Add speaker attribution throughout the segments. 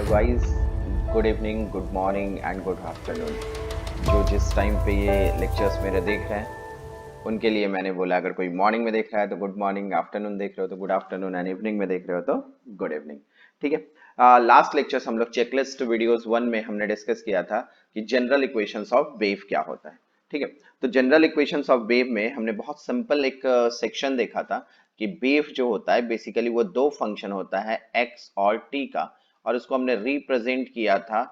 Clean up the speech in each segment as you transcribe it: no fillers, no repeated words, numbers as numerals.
Speaker 1: Hello guys, good evening, good morning and good afternoon. जो जिस time पे ये लेक्चर्स मेरे देख रहे हैं उनके लिए मैंने बोला, अगर कोई मॉर्निंग में देख रहा है तो गुड मॉर्निंग, आफ्टरनून देख रहे हो तो गुड आफ्टरनून एंड इवनिंग में देख रहे हो तो गुड इवनिंग। ठीक है। लास्ट लेक्चर्स हम लोग चेकलिस्ट वीडियोस 1 में हमने डिस्कस किया था कि जनरल इक्वेशंस ऑफ वेव क्या होता है। ठीक है। तो जनरल इक्वेशंस ऑफ वेव में हमने बहुत सिंपल एक सेक्शन देखा था कि वेव जो होता है बेसिकली वो दो फंक्शन होता है x और t का, और उसको हमने रिप्रेजेंट किया था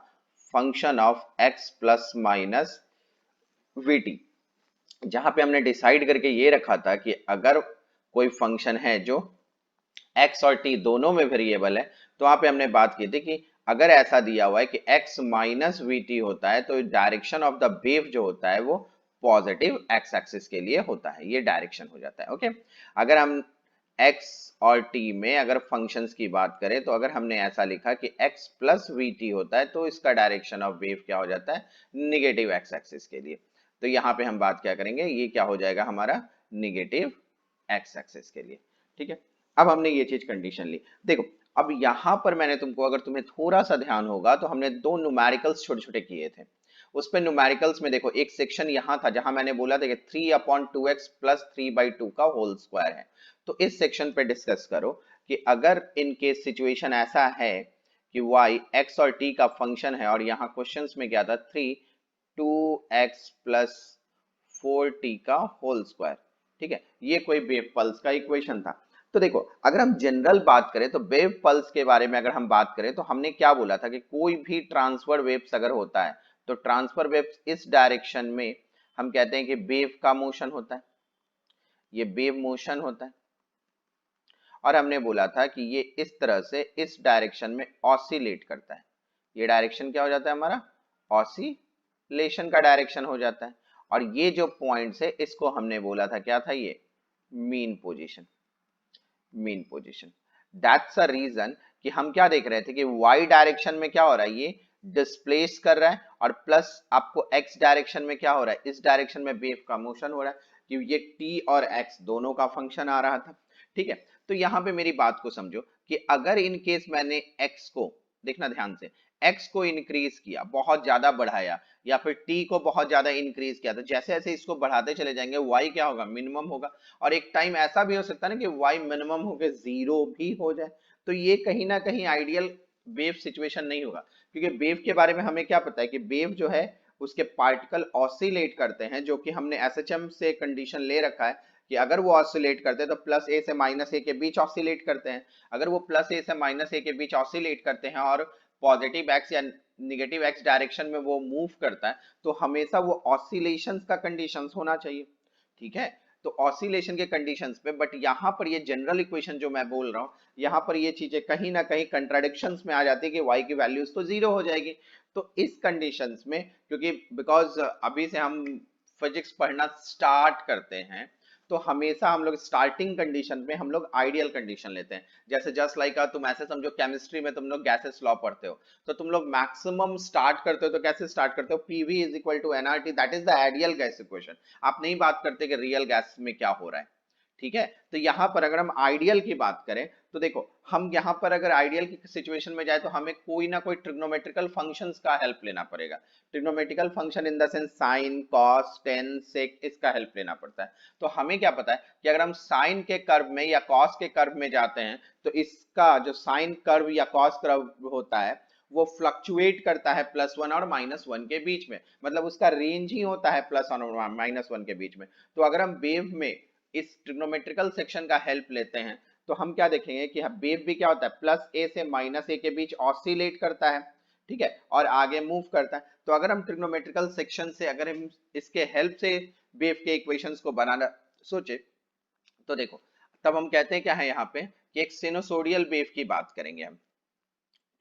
Speaker 1: function of x plus minus VT, जहां पे हमने डिसाइड करके ये रखा था कि अगर कोई फंक्शन है जो x और t दोनों में वेरिएबल है, तो वहां पे हमने बात की थी कि अगर ऐसा दिया हुआ है कि x माइनस वीटी होता है तो डायरेक्शन ऑफ द वेव जो होता है वो पॉजिटिव x एक्सिस के लिए होता है, ये डायरेक्शन हो जाता है। ओके। अगर हम x और t में अगर फंक्शंस की बात करें तो अगर हमने ऐसा लिखा कि x प्लस वीटी होता है तो इसका डायरेक्शन ऑफ वेव क्या हो जाता है, निगेटिव x एक्सिस के लिए। तो यहाँ पे हम बात क्या करेंगे, ये क्या हो जाएगा हमारा निगेटिव x एक्सिस के लिए। ठीक है। अब हमने ये चीज कंडीशन ली। देखो, अब यहां पर मैंने तुमको, अगर तुम्हें थोड़ा सा ध्यान होगा तो हमने दो न्यूमेरिकल्स छोटे छोटे किए थे। उस पे न्यूमेरिकल्स में देखो एक सेक्शन यहां था जहां मैंने बोला था कि 3/2x प्लस 3/2 का होल स्क्वायर है। तो इस सेक्शन पे डिस्कस करो कि अगर इन केस सिचुएशन ऐसा है कि y x और t का फंक्शन है और यहाँ क्वेश्चंस में क्या था 2x प्लस 4t का होल स्क्वायर। ठीक है, ये कोई वेव पल्स का इक्वेशन था। तो देखो, अगर हम जनरल बात करें तो वेव पल्स के बारे में अगर हम बात करें तो हमने क्या बोला था कि कोई भी ट्रांसफर वेव्स अगर होता है तो ट्रांसफर वेव्स इस डायरेक्शन में हम कहते हैं कि वेव का मोशन होता है, ये वेव मोशन होता है। और हमने बोला था कि ये इस तरह से इस डायरेक्शन में ऑसिलेट करता है। ये डायरेक्शन क्या हो जाता है हमारा, ऑसिलेशन का डायरेक्शन हो जाता है। और ये जो पॉइंट्स है इसको हमने बोला था क्या था, ये mean position, mean position. That's a reason कि हम क्या देख रहे थे कि y डायरेक्शन में क्या हो रहा है, ये डिस्प्लेस कर रहा है, और प्लस आपको x डायरेक्शन में क्या हो रहा है, इस डायरेक्शन में वेव का मोशन हो रहा है, कि ये t और x दोनों का फंक्शन आ रहा था। ठीक है। तो यहां पे मेरी बात को समझो कि अगर इन केस मैंने x को, देखना ध्यान से, x को इंक्रीज किया, बहुत ज्यादा बढ़ाया, या फिर t को बहुत ज्यादा इंक्रीज किया, तो जैसे जैसे इसको बढ़ाते चले जाएंगे y क्या होगा, मिनिमम होगा। और एक टाइम ऐसा भी हो सकता है ना कि y मिनिमम होकर जीरो भी हो जाए। तो ये कहीं ना कहीं आइडियल वेव सिचुएशन नहीं होगा, क्योंकि वेव के बारे में हमें क्या पता है कि वेव जो है उसके पार्टिकल ऑसिलेट करते हैं, जो कि हमने एसएचएम से कंडीशन ले रखा है कि अगर वो ऑसिलेट करते हैं तो प्लस ए से माइनस ए के बीच ऑसिलेट करते हैं। अगर वो प्लस ए से माइनस ए के बीच ऑसिलेट करते हैं और पॉजिटिव एक्स या निगेटिव एक्स डायरेक्शन में वो मूव करता है, तो हमेशा वो ऑसिलेशंस का कंडीशंस होना चाहिए। ठीक है। तो ऑसिलेशन के कंडीशंस पे, बट यहां पर ये जनरल इक्वेशन जो मैं बोल रहा हूं, यहां पर ये चीजें कहीं ना कहीं कंट्राडिक्शंस में आ जाती है कि y की वैल्यूज तो जीरो हो जाएगी। तो इस कंडीशंस में, क्योंकि बिकॉज अभी से हम फिजिक्स पढ़ना स्टार्ट करते हैं, तो हमेशा हम लोग स्टार्टिंग कंडीशन में हम लोग आइडियल कंडीशन लेते हैं। जैसे जस्ट लाइक तुम ऐसे समझो, केमिस्ट्री में तुम लोग गैसेस लॉ पढ़ते हो, तो तुम लोग मैक्सिमम स्टार्ट करते हो तो कैसे स्टार्ट करते हो, PV is equal to nRT, that is the ideal gas equation. आप नहीं बात करते कि रियल गैस में क्या हो रहा है। ठीक है। तो यहां पर अगर हम आइडियल की बात करें तो देखो, हम यहां पर अगर आइडियल की सिचुएशन में जाए तो हमें कोई ना कोई ट्रिग्नोमेट्रिकल फंक्शंस का हेल्प लेना पड़ेगा। Trigonometrical function in the sense sine, cos, tan, sec, इसका हेल्प लेना पड़ता है। तो हमें क्या पता है कि अगर हम साइन के कर्व में या कॉस के कर्व में जाते हैं तो इसका जो साइन कर्व या कॉस कर्व होता है वो फ्लक्चुएट करता है +1 और -1 के बीच में, मतलब उसका रेंज ही होता है +1 और -1 के बीच में। तो अगर हम वेव में इस ट्रिग्नोमेट्रिकल सेक्शन का हेल्प लेते हैं तो हम क्या देखेंगे कि वेव भी क्या होता है, प्लस ए से माइनस ए के बीच ऑसिलेट करता है। ठीक है। और आगे मूव करता है। तो अगर हम ट्रिग्नोमेट्रिकल सेक्शन से, अगर हम इसके हेल्प से वेव के इक्वेशंस को बनाना सोचे, तो देखो, तब हम कहते हैं क्या है यहाँ पे कि एक सिनुसोडियल वेव की बात करेंगे हम।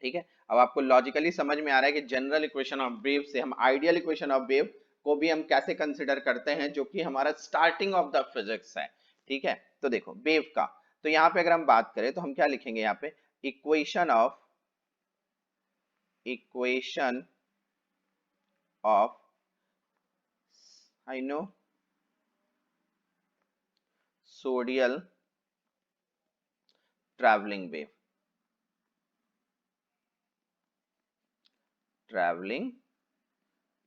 Speaker 1: ठीक है। अब आपको लॉजिकली समझ में आ रहा है कि जनरल इक्वेशन ऑफ वेव से हम आइडियल इक्वेशन ऑफ वेव को भी हम कैसे कंसिडर करते हैं, जो कि हमारा स्टार्टिंग ऑफ द फिजिक्स है। ठीक है। तो देखो वेव का, तो यहाँ पे अगर हम बात करें तो हम क्या लिखेंगे यहाँ पे, equation of sinusoidal travelling wave. Travelling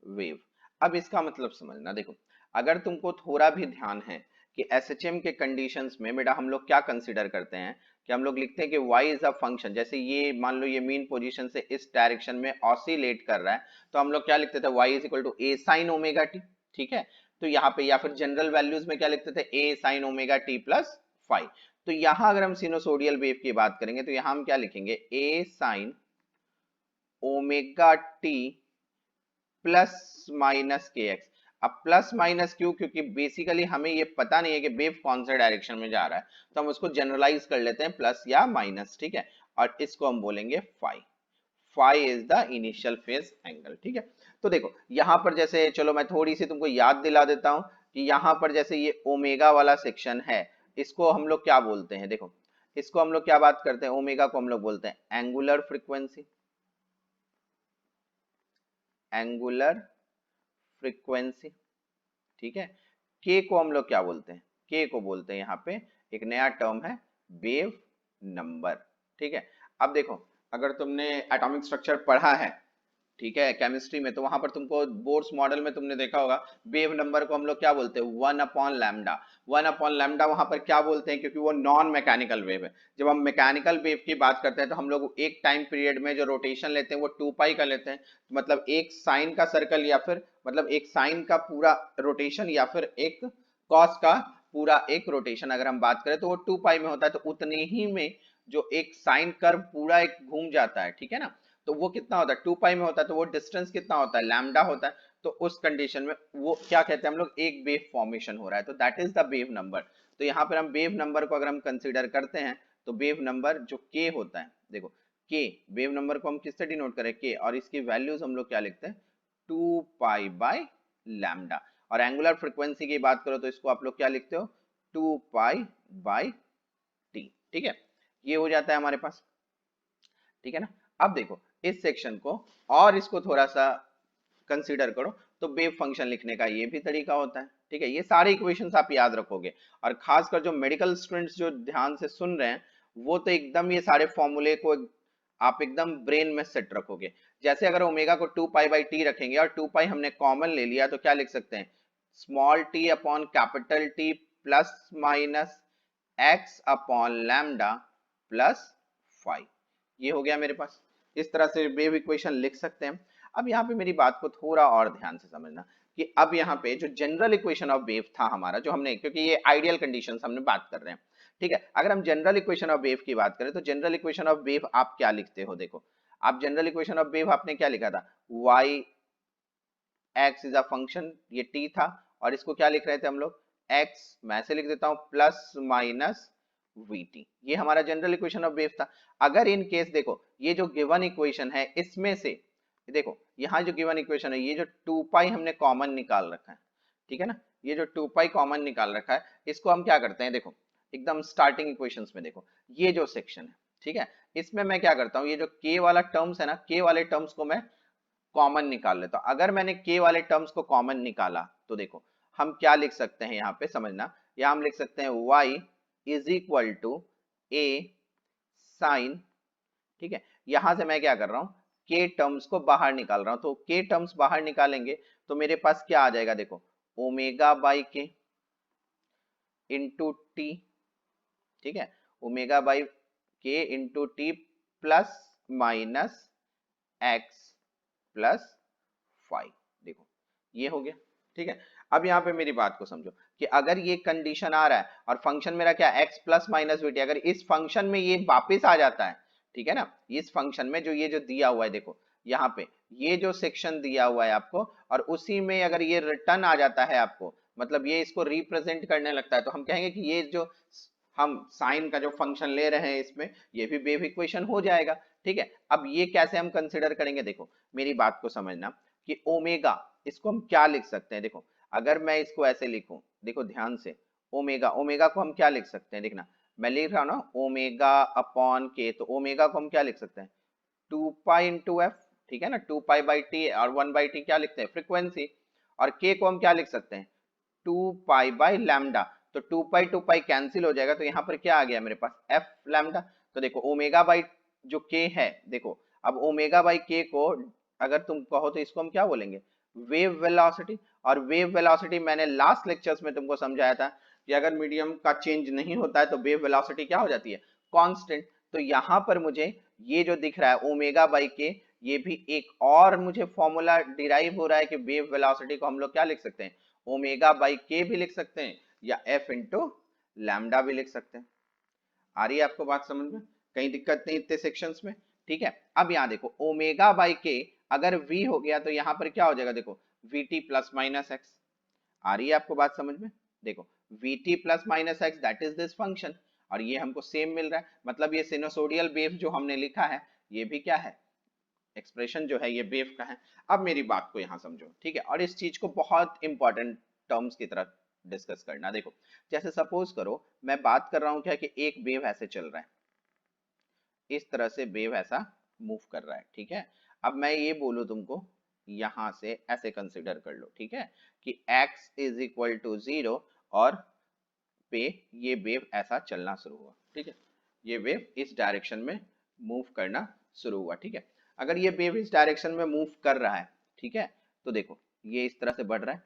Speaker 1: wave. अब इसका मतलब समझना, देखो अगर तुमको थोड़ा भी ध्यान है कि एसएचएम के कंडीशंस में बेटा हम लोग क्या कंसीडर करते हैं कि हम लोग लिखते हैं कि y इज अ फंक्शन, जैसे ये मान लो ये मीन पोजीशन से इस डायरेक्शन में ऑसिलेट कर रहा है, तो हम लोग क्या लिखते थे, y is equal to a sin omega t. ठीक है, तो यहाँ पे या फिर जनरल वैल्यूज में क्या लिखते थे, a sin omega T plus five. तो यहाँ अगर हम सिनोसोडियल वेव की बात करेंगे तो यहाँ हम क्या लिखेंगे, a sin omega T plus minus के एक्स। अब प्लस माइनस क्यों, क्योंकि बेसिकली हमें ये पता नहीं है कि वेव कौन से डायरेक्शन में जा रहा है, तो हम उसको जनरलाइज कर लेते हैं प्लस या माइनस। ठीक है, और इसको हम बोलेंगे phi. Phi is the initial phase angle. ठीक है, तो देखो यहां पर जैसे, चलो मैं थोड़ी सी तुमको याद दिला देता हूं कि यहां पर जैसे ये ओमेगा वाला सेक्शन है, इसको हम लोग क्या बोलते हैं, देखो इसको हम लोग क्या बात करते हैं, ओमेगा को हम लोग बोलते हैं एंगुलर फ्रीक्वेंसी। एंगुलर फ्रीक्वेंसी, ठीक है। के को हम लोग क्या बोलते हैं, के को बोलते हैं यहाँ पे एक नया टर्म है वेव नंबर। ठीक है, अब देखो अगर तुमने एटॉमिक स्ट्रक्चर पढ़ा है, ठीक है, केमिस्ट्री में, तो वहां पर तुमको बोर्स मॉडल में तुमने देखा होगा वेव नंबर को हम लोग क्या बोलते हैं, one upon lambda. One upon lambda वहां पर क्या बोलते हैं, क्योंकि वो नॉन मैकेनिकल वेव है। जब हम मैकेनिकल वेव की बात करते हैं तो हम लोग एक टाइम पीरियड में जो रोटेशन लेते हैं वो 2 पाई का लेते हैं, मतलब एक साइन का सर्कल या फिर मतलब एक साइन का पूरा रोटेशन या फिर एक कॉस का पूरा एक रोटेशन अगर हम बात करें तो वो 2 पाई में होता है। तो उतने ही में जो एक साइन कर्व पूरा एक घूम जाता है, ठीक है ना, तो वो कितना होता है, 2 पाई में होता है, तो वो डिस्टेंस कितना होता है, लैम्डा होता है। तो उस कंडीशन में वो क्या कहते हैं हम लोग, एक वेव फॉर्मेशन हो रहा है, तो that is the wave number. तो यहाँ पर हम वेव नंबर को अगर हम कंसीडर करते हैं तो वेव नंबर जो के होता है, देखो के वेव नंबर को हम किससे डिनोट करें, के, और इसकी वैल्यूज हम लोग क्या लिखते हैं, 2 पाई बाय लैम्डा। और एंगुलर फ्रीक्वेंसी की बात करो तो इसको आप लोग क्या लिखते हो, 2 पाई बाय टी। ठीक है, ये हो जाता है हमारे पास। ठीक है ना, अब देखो इस सेक्शन को और इसको थोड़ा सा कंसीडर करो तो वेव फंक्शन लिखने का ये भी तरीका होता है। ठीक है, ये सारे इक्वेशंस आप याद रखोगे, और खासकर जो मेडिकल स्टूडेंट्स जो ध्यान से सुन रहे हैं वो तो एकदम ये सारे फॉर्मूले को आप एकदम ब्रेन में सेट रखोगे। जैसे अगर ओमेगा को 2 पाई बाय टी रखेंगे और 2 पाई हमने कॉमन ले लिया तो क्या लिख सकते हैं, small T upon capital T plus minus x upon lambda plus five. ये हो गया मेरे पास, इस तरह से वेव इक्वेशन लिख सकते हैं। अब यहाँ पे मेरी बात को थोड़ा और ध्यान से समझना कि अब यहाँ पे जो जनरल इक्वेशन ऑफ वेव था हमारा, जो हमने, क्योंकि ये आइडियल कंडीशंस हमने बात कर रहे हैं, ठीक है, अगर हम जनरल इक्वेशन ऑफ वेव की बात करें तो जनरल इक्वेशन ऑफ वेव आप क्या लिखते हो, देखो आप जनरल इक्वेशन ऑफ वेव आपने क्या लिखा था, y x is a function, ये t था, और इसको क्या लिख रहे थे हम लोग, x, मैं ऐसे लिख देता हूं प्लस माइनस vt, ये हमारा जनरल इक्वेशन ऑफ वेव था। अगर इन केस देखो ये जो गिवन इक्वेशन है इसमें से देखो यहाँ जो गिवन इक्वेशन है, ये जो 2 पाई हमने कॉमन निकाल रखा है, ठीक है ना, ये जो 2 पाई कॉमन निकाल रखा है इसको हम क्या करते हैं, देखो एकदम स्टार्टिंग इक्वेशंस में देखो ये जो सेक्शन है, ठीक है, इसमें मैं क्या करता हूँ, ये जो k वाला टर्म्स है ना, k वाले टर्म्स को मैं कॉमन निकाल लेता हूं। अगर मैंने k वाले टर्म्स को कॉमन निकाला तो देखो हम क्या लिख सकते हैं, यहाँ पे समझना, या हम लिख सकते हैं y is equal to a sine, ठीक है, यहां से मैं क्या कर रहा हूं, k टर्म्स को बाहर निकाल रहा हूं, तो k टर्म्स बाहर निकालेंगे तो मेरे पास क्या आ जाएगा, देखो omega by k into T, ठीक है, omega by k into T plus minus x plus five. देखो ये हो गया। ठीक है, अब यहाँ पे मेरी बात को समझो कि अगर ये कंडीशन आ रहा है और फंक्शन मेरा क्या x प्लस माइनस वीटी, अगर इस फंक्शन में ये वापस आ जाता है, ठीक है ना, इस फंक्शन में जो ये जो दिया हुआ है, देखो यहाँ पे ये जो सेक्शन दिया हुआ है आपको, और उसी में अगर ये रिटर्न आ जाता है आपको, मतलब ये इसको रिप्रेजेंट करने लगता है, तो हम कहेंगे कि ये जो हम साइन का जो फंक्शन ले रहे हैं इसमें ये भी वेव इक्वेशन हो जाएगा। ठीक है, अब ये कैसे हम कंसिडर करेंगे, देखो मेरी बात को समझना कि ओमेगा, इसको हम क्या लिख सकते हैं, देखो अगर मैं इसको ऐसे लिखूं, देखो ध्यान से, ओमेगा, ओमेगा को हम क्या लिख सकते हैं, देखना मैं लिख रहा हूं ना ओमेगा अपॉन के, तो ओमेगा को हम क्या लिख सकते हैं, 2 पाई इंटू एफ, ठीक है ना, 2 पाई बाई टी, और 1/t क्या लिखते हैं, फ्रीक्वेंसी, और के को हम क्या लिख सकते हैं, 2 पाई बाई लैम्डा। तो 2 पाई कैंसिल हो जाएगा, तो यहाँ पर क्या आ गया मेरे पास, एफ लैम्डा। तो देखो ओमेगा बाई जो के है, देखो अब ओमेगा बाई के को अगर तुम कहो तो इसको हम क्या बोलेंगे, वेव वेलोसिटी। और वेव वेलोसिटी मैंने लास्ट लेक्चर्स में तुमको समझाया था कि अगर मीडियम का चेंज नहीं होता है तो वेव वेलोसिटी क्या हो जाती है, कांस्टेंट। तो यहाँ पर मुझे ये जो दिख रहा है ओमेगा बाई के, ये भी एक और मुझे फॉर्मूला डिराइव हो रहा है कि वेव वेलोसिटी को हम लोग क्या लिख सकते हैं, ओमेगा बाई के भी लिख सकते हैं या एफ इंटू लैम्डा भी लिख सकते हैं। आ रही है आपको बात समझ में, कहीं दिक्कत नहीं इतने सेक्शंस में, ठीक है। अब यहाँ देखो ओमेगा बाई के अगर v हो गया तो यहाँ पर क्या हो जाएगा, देखो vt प्लस माइनस एक्स। आ रही है आपको बात समझ में, देखो vt plus minus x that is this function, और ये हमको सेम मिल रहा है, मतलब ये सिनोसोडियल वेव जो हमने लिखा है ये भी क्या है, एक्सप्रेशन जो है ये वेव का है। अब मेरी बात को यहाँ समझो, ठीक है, और इस चीज को बहुत इंपॉर्टेंट टर्म्स की तरह डिस्कस करना। देखो जैसे सपोज करो मैं बात कर रहा हूँ क्या कि एक वेव ऐसे चल रहा है, इस तरह से वेव ऐसा मूव कर रहा है, ठीक है। अब मैं ये बोलूँ तुमको यहां से ऐसे कंसिडर कर लो, ठीक है, कि x इज इक्वल टू 0 और पे ये वेव ऐसा चलना शुरू हुआ, ठीक है, ये वेव इस डायरेक्शन में मूव करना शुरू हुआ, ठीक है। अगर ये वेव इस डायरेक्शन में मूव कर रहा है, ठीक है, तो देखो ये इस तरह से बढ़ रहा है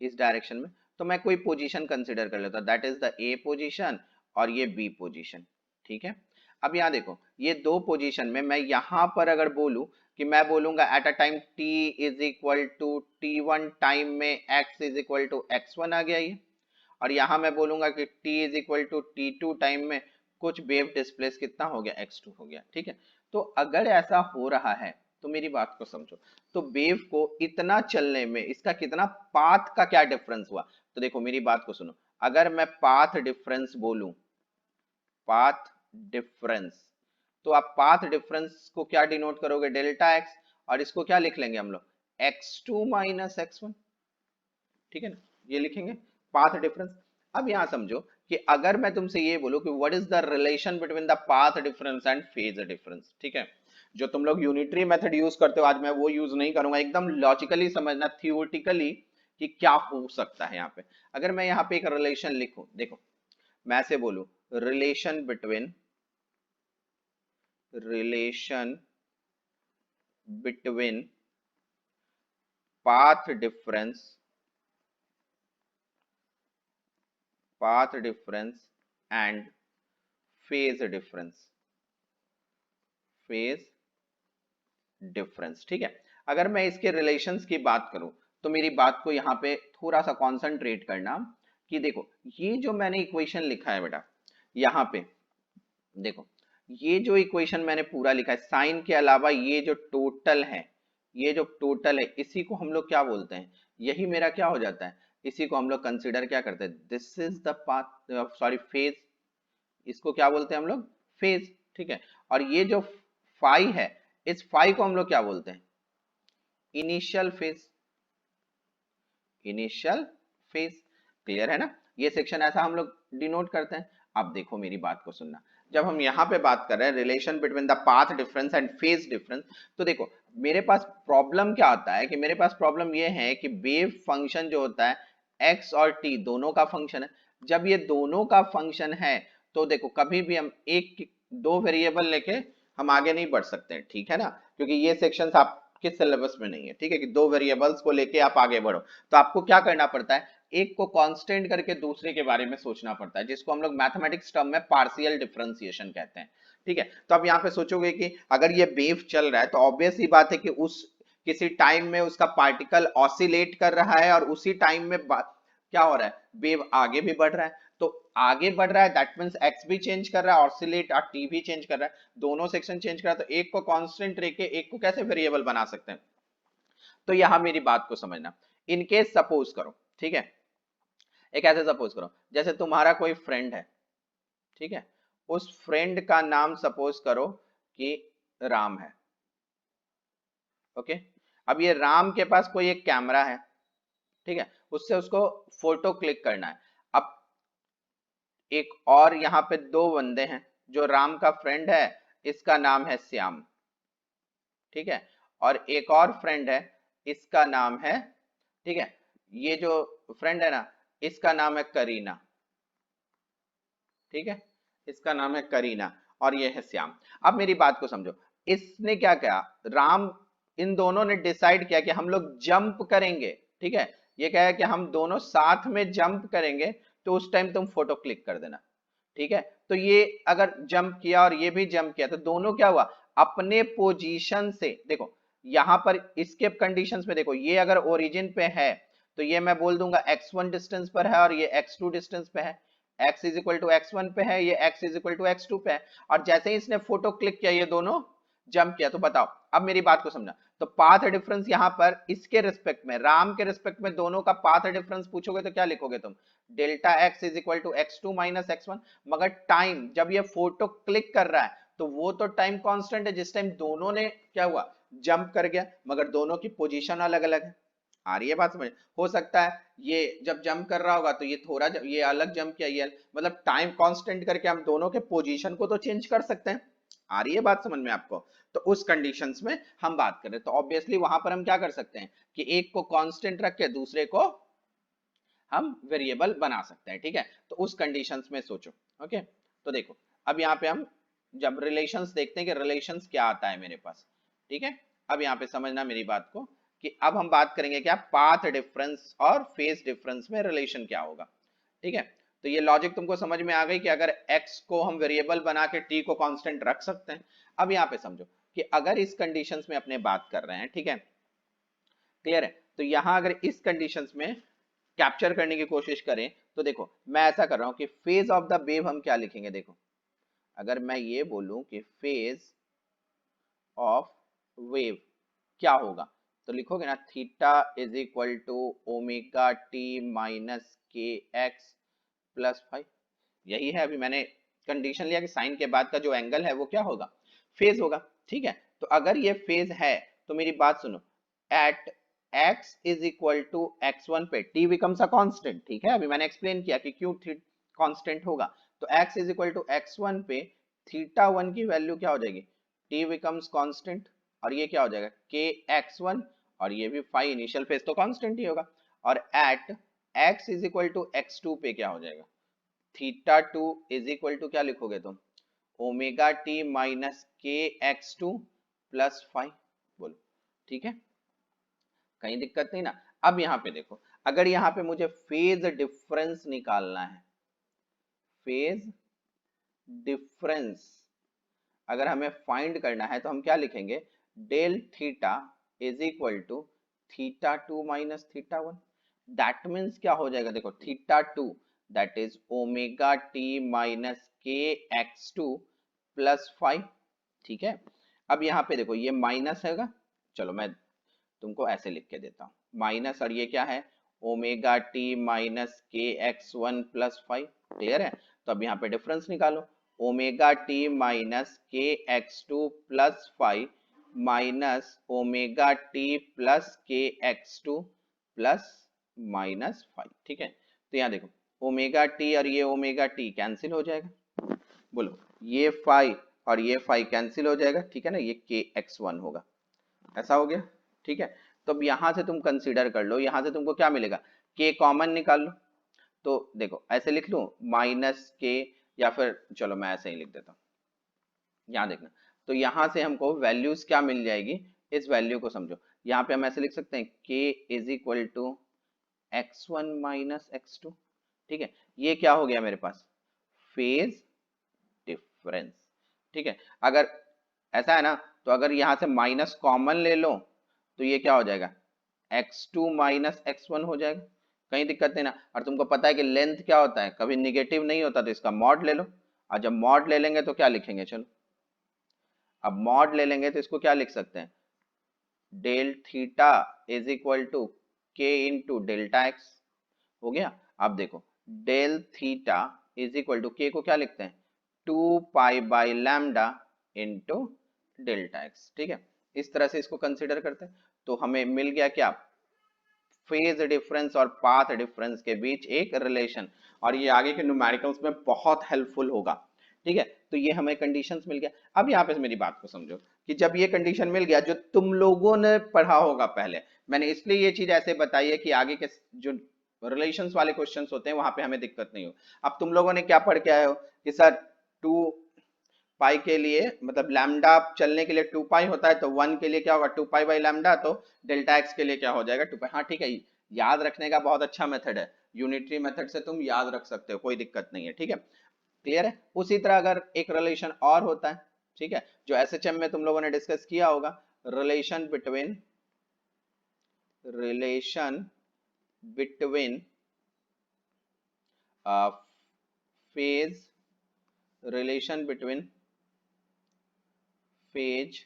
Speaker 1: इस डायरेक्शन में, तो मैं कोई पोजीशन कंसिडर कर लेता हूं, that is the A position और ये बी पोजीशन, ठीक है। अब यहाँ देखो ये दो पोजीशन में मैं यहाँ पर अगर बोलूं कि मैं बोलूंगा at a time t is equal to t1 time में x is equal to x1 आ गया ये, और यहाँ मैं बोलूंगा कि t is equal to t2 time में कुछ वेव डिस्प्लेस कितना हो गया, x2 हो गया, ठीक है। तो अगर ऐसा हो रहा है तो मेरी बात को समझो, तो वेव को इतना चलने में इसका कितना पाथ का क्या डिफरेंस हुआ। तो देखो मेरी बात को सुनो, अगर मैं पाथ डिफरेंस बोलूं, पाथ डिफरेंस, तो आप पाथ डिफरेंस को क्या डिनोट करोगे, डेल्टा एक्स, और इसको क्या लिख लेंगे हम लोग, x2 माइनस x1, ठीक है ना, ये लिखेंगे पाथ डिफरेंस। अब यहां समझो कि अगर मैं तुमसे ये बोलूं कि what is the relation between the path difference and phase difference, ठीक है, जो तुम लोग यूनिटरी मेथड यूज करते हो आज मैं वो यूज नहीं करूंगा, एकदम लॉजिकली समझना, थियोरेटिकली कि क्या हो सकता है यहाँ पे। अगर मैं यहाँ पे एक रिलेशन लिखूं, देखो मैं ऐसे बोलूं relation between path difference and phase difference, phase difference, ठीक है। अगर मैं इसके रिलेशंस की बात करूं तो मेरी बात को यहाँ पे थोड़ा सा कंसंट्रेट करना कि देखो ये जो मैंने इक्वेशन लिखा है बेटा, यहाँ पे देखो ये जो इक्वेशन मैंने पूरा लिखा है साइन के अलावा ये जो टोटल है, ये जो टोटल है इसी को हम लोग क्या बोलते हैं, यही मेरा क्या हो जाता है, इसी को हम लोग कंसिडर क्या करते हैं, this is the path sorry phase, इसको क्या बोलते हैं हम लोग, फेज, ठीक है। और ये जो फाई है इस फाई को हम लोग क्या बोलते हैं, initial phase, initial phase, clear है ना, ये सेक्शन ऐसा हम लोग डिनोट करते हैं। अब देखो मेरी बात को सुनना, जब हम यहाँ पे बात कर रहे हैं relation between the path difference and phase difference, तो देखो मेरे पास प्रॉब्लम क्या आता है कि मेरे पास प्रॉब्लम ये है कि वेव फंक्शन जो होता है x और t दोनों का फंक्शन है, जब ये दोनों का फंक्शन है तो देखो कभी भी हम एक दो वेरिएबल लेके हम आगे नहीं बढ़ सकते हैं, ठीक है ना, क्योंकि ये सेक्शन आपके सिलेबस में नहीं है, ठीक है, कि दो वेरिएबल्स को लेके आप आगे बढ़ो। तो आपको क्या करना पड़ता है, एक को कांस्टेंट करके दूसरे के बारे में सोचना पड़ता है, जिसको हम लोग मैथमेटिक्स टर्म में पार्शियल डिफरेंशिएशन कहते हैं, ठीक है। तो अब यहाँ पे सोचोगे कि अगर ये वेव चल रहा है तो ऑब्वियस ही बात है कि उस किसी टाइम में उसका पार्टिकल ऑसिलेट कर रहा है और उसी टाइम में क्या हो रहा है, वेव आगे भी बढ़ रहा है, तो आगे बढ़ रहा है दैट मींस एक्स भी चेंज कर रहा है, ऑसिलेट और टी भी चेंज कर रहा है, दोनों सेक्शन चेंज कर रहा है, तो एक को कांस्टेंट लेके एक को कैसे वेरिएबल बना सकते हैं। तो यहां मेरी बात को समझना, इनकेस सपोज करो, ठीक है, एक ऐसे सपोज करो जैसे तुम्हारा कोई फ्रेंड है, ठीक है, उस फ्रेंड का नाम सपोज करो कि राम है, ओके। अब ये राम के पास कोई एक कैमरा है, ठीक है, उससे उसको फोटो क्लिक करना है। अब एक और यहाँ पे दो बंदे हैं, जो राम का फ्रेंड है इसका नाम है श्याम, ठीक है, और एक और फ्रेंड है इसका नाम है, ठीक है, ये जो फ्रेंड है ना इसका नाम है करीना, ठीक है, इसका नाम है करीना और ये है श्याम। अब मेरी बात को समझो, इसने क्या किया, राम इन दोनों ने डिसाइड किया कि हम लोग जंप करेंगे, ठीक है, ये क्या है कि हम दोनों साथ में जंप करेंगे, तो उस टाइम तुम फोटो क्लिक कर देना, ठीक है। तो ये अगर जंप किया और ये भी जंप किया तो दोनों क्या हुआ, अपने पोजीशन से, देखो यहां पर स्केप कंडीशंस में देखो, ये अगर ओरिजिन पे है तो ये मैं बोल दूंगा x1 डिस्टेंस पर है और ये x2 डिस्टेंस पे है, x is equal to x1 पे है, ये x is equal to x2 पे है, और जैसे ही इसने फोटो क्लिक किया ये दोनों जंप किया। तो बताओ अब मेरी बात को समझना, तो पाथ डिफरेंस यहां पर इसके रिस्पेक्ट में, राम के रिस्पेक्ट में दोनों का पाथ डिफरेंस पूछोगे तो क्या लिखोगे तुम, delta x is equal to x2 minus x1। मगर टाइम जब ये फोटो क्लिक कर रहा है तो वो तो टाइम कांस्टेंट है जिस टाइम दोनों ने क्या हुआ, जंप कर गया, मगर दोनों की पोजीशन अलग अलग है। आ रही है बात समझ, हो सकता है ये जब जंप कर रहा होगा तो ये थोड़ा ये अलग जंप किया, ये मतलब टाइम कांस्टेंट करके हम दोनों के पोजीशन को तो चेंज कर सकते हैं। आ रही है बात समझ में आपको, तो उस कंडीशंस में हम बात करें तो ऑब्वियसली वहां पर हम क्या कर सकते हैं कि एक को कांस्टेंट रख के दूसरे को हम वेरिएबल बना सकते हैं, ठीक है। तो उस कंडीशंस में सोचो, ओके। तो देखो अब यहाँ पे हम जब रिलेशंस देखते हैं कि रिलेशंस क्या आता है मेरे पास, ठीक है। अब यहाँ पे समझना मेरी बात को कि अब हम बात करेंगे क्या, पाथ डिफरेंस और फेज डिफरेंस में रिलेशन क्या होगा, ठीक है। तो ये लॉजिक तुमको समझ में आ गई कि अगर x को हम वेरिएबल बना के t को कांस्टेंट रख सकते हैं। अब यहाँ पे समझो कि अगर इस कंडीशंस में अपने बात कर रहे हैं, ठीक है, क्लियर है, तो यहां अगर इस कंडीशंस में कैप्चर करने की कोशिश करें तो देखो मैं ऐसा कर रहा हूं कि फेज ऑफ द वेव हम क्या लिखेंगे, देखो अगर मैं ये बोलूं कि फेज ऑफ वेव क्या होगा, तो लिखोगे ना theta is equal to omega T minus के एक्स प्लस फाइव। यही है, अभी मैंने कंडीशन लिया कि साइन के बाद का जो एंगल है वो क्या होगा, फेज होगा, ठीक है। तो अगर ये फेज है तो मेरी बात सुनो, at x is equal to x1 पे t बिकम्स अ कांस्टेंट, ठीक है, अभी मैंने एक्सप्लेन किया कि क्यों कांस्टेंट होगा। तो x is equal to x1 पे थीटा 1 की वैल्यू क्या हो जाएगी, t बिकम्स कांस्टेंट, और ये क्या हो जाएगा k x1, और ये भी फाइव, इनिशियल फेज तो कांस्टेंट ही होगा, और at x is equal to x2 पे क्या हो जाएगा, थीटा 2 इज इक्वल टू क्या लिखोगे तुम, ओमेगा टी माइनस के एक्स टू प्लस फाइव। बोलो ठीक है, कहीं दिक्कत नहीं ना। अब यहां पे देखो, अगर यहां पे मुझे फेज डिफरेंस निकालना है, फेज डिफरेंस अगर हमें फाइंड करना है तो हम क्या लिखेंगे, del theta is equal to theta 2 minus theta 1। That means क्या हो जाएगा, देखो theta 2 that is omega T minus के एक्स टू प्लस फाइव, ठीक है। अब यहाँ पे देखो ये माइनस हैगा, चलो मैं तुमको ऐसे लिख के देता हूँ, माइनस, और ये क्या है ओमेगा टी माइनस के X one plus five, clear है। तो अब यहाँ पे डिफरेंस निकालो, ओमेगा टी माइनस के x two plus five minus omega T plus K x two plus minus five, ठीक है। तो यहाँ देखो ओमेगा टी और ये ओमेगा टी कैंसिल हो जाएगा, बोलो ये फाइव और ये फाइव कैंसिल हो जाएगा, ठीक है ना, ये के एक्स वन होगा, ऐसा हो गया, ठीक है। तो अब यहां से तुम कंसीडर कर लो, यहां से तुमको क्या मिलेगा, के कॉमन निकाल लो, तो देखो ऐसे लिख लूं माइनस के, या फिर चलो मैं ऐसे ही लिख देता हूँ, यहाँ देखना, तो यहां से हमको वैल्यूज क्या मिल जाएगी, इस वैल्यू को समझो, यहाँ पे हम ऐसे लिख सकते हैं k is equal to x one minus x two, ठीक है। ये क्या हो गया मेरे पास, फेज डिफरेंस, ठीक है। अगर ऐसा है ना, तो अगर यहां से माइनस कॉमन ले लो तो ये क्या हो जाएगा, x2 माइनस x1 हो जाएगा, कहीं दिक्कत नहीं ना। और तुमको पता है कि लेंथ क्या होता है, कभी निगेटिव नहीं होता, तो इसका मॉड ले लो, और जब मॉड ले लेंगे तो क्या लिखेंगे, चलो अब मॉड ले लेंगे तो इसको क्या लिख सकते हैं, del theta is equal to k into delta x, हो गया। अब देखो del theta is equal to k को क्या लिखते हैं, 2 pi by lambda into delta x, ठीक है। इस तरह से इसको कंसिडर करते हैं, तो हमें मिल गया क्या, फेज डिफरेंस और पाथ डिफरेंस के बीच एक रिलेशन, और ये आगे के न्यूमेरिकल्स में बहुत हेल्पफुल होगा, ठीक है। तो ये हमें कंडीशंस मिल गया। अब यहाँ पे मेरी बात को समझो कि जब ये कंडीशन मिल गया जो तुम लोगों ने पढ़ा होगा पहले, मैंने इसलिए ये चीज ऐसे बताई है कि आगे के जो रिलेशंस वाले क्वेश्चंस होते हैं वहां पे हमें दिक्कत नहीं हो। अब तुम लोगों ने क्या पढ़ के आए हो कि सर टू पाई के लिए मतलब लैम्डा चलने के लिए 2 पाई होता है, तो 1 के लिए क्या होगा 2 पाई बाई लैम्डा, तो डेल्टा एक्स के लिए क्या हो जाएगा 2 पाई। हाँ ठीक है, याद रखने का बहुत अच्छा मेथड है, यूनिटरी मेथड से तुम याद रख सकते हो, कोई दिक्कत नहीं है, ठीक है, क्लियर है। उसी तरह अगर एक रिलेशन और होता है, ठीक है, जो एसएचएम में तुम लोगों ने डिस्कस किया होगा, relation between phase relation between phase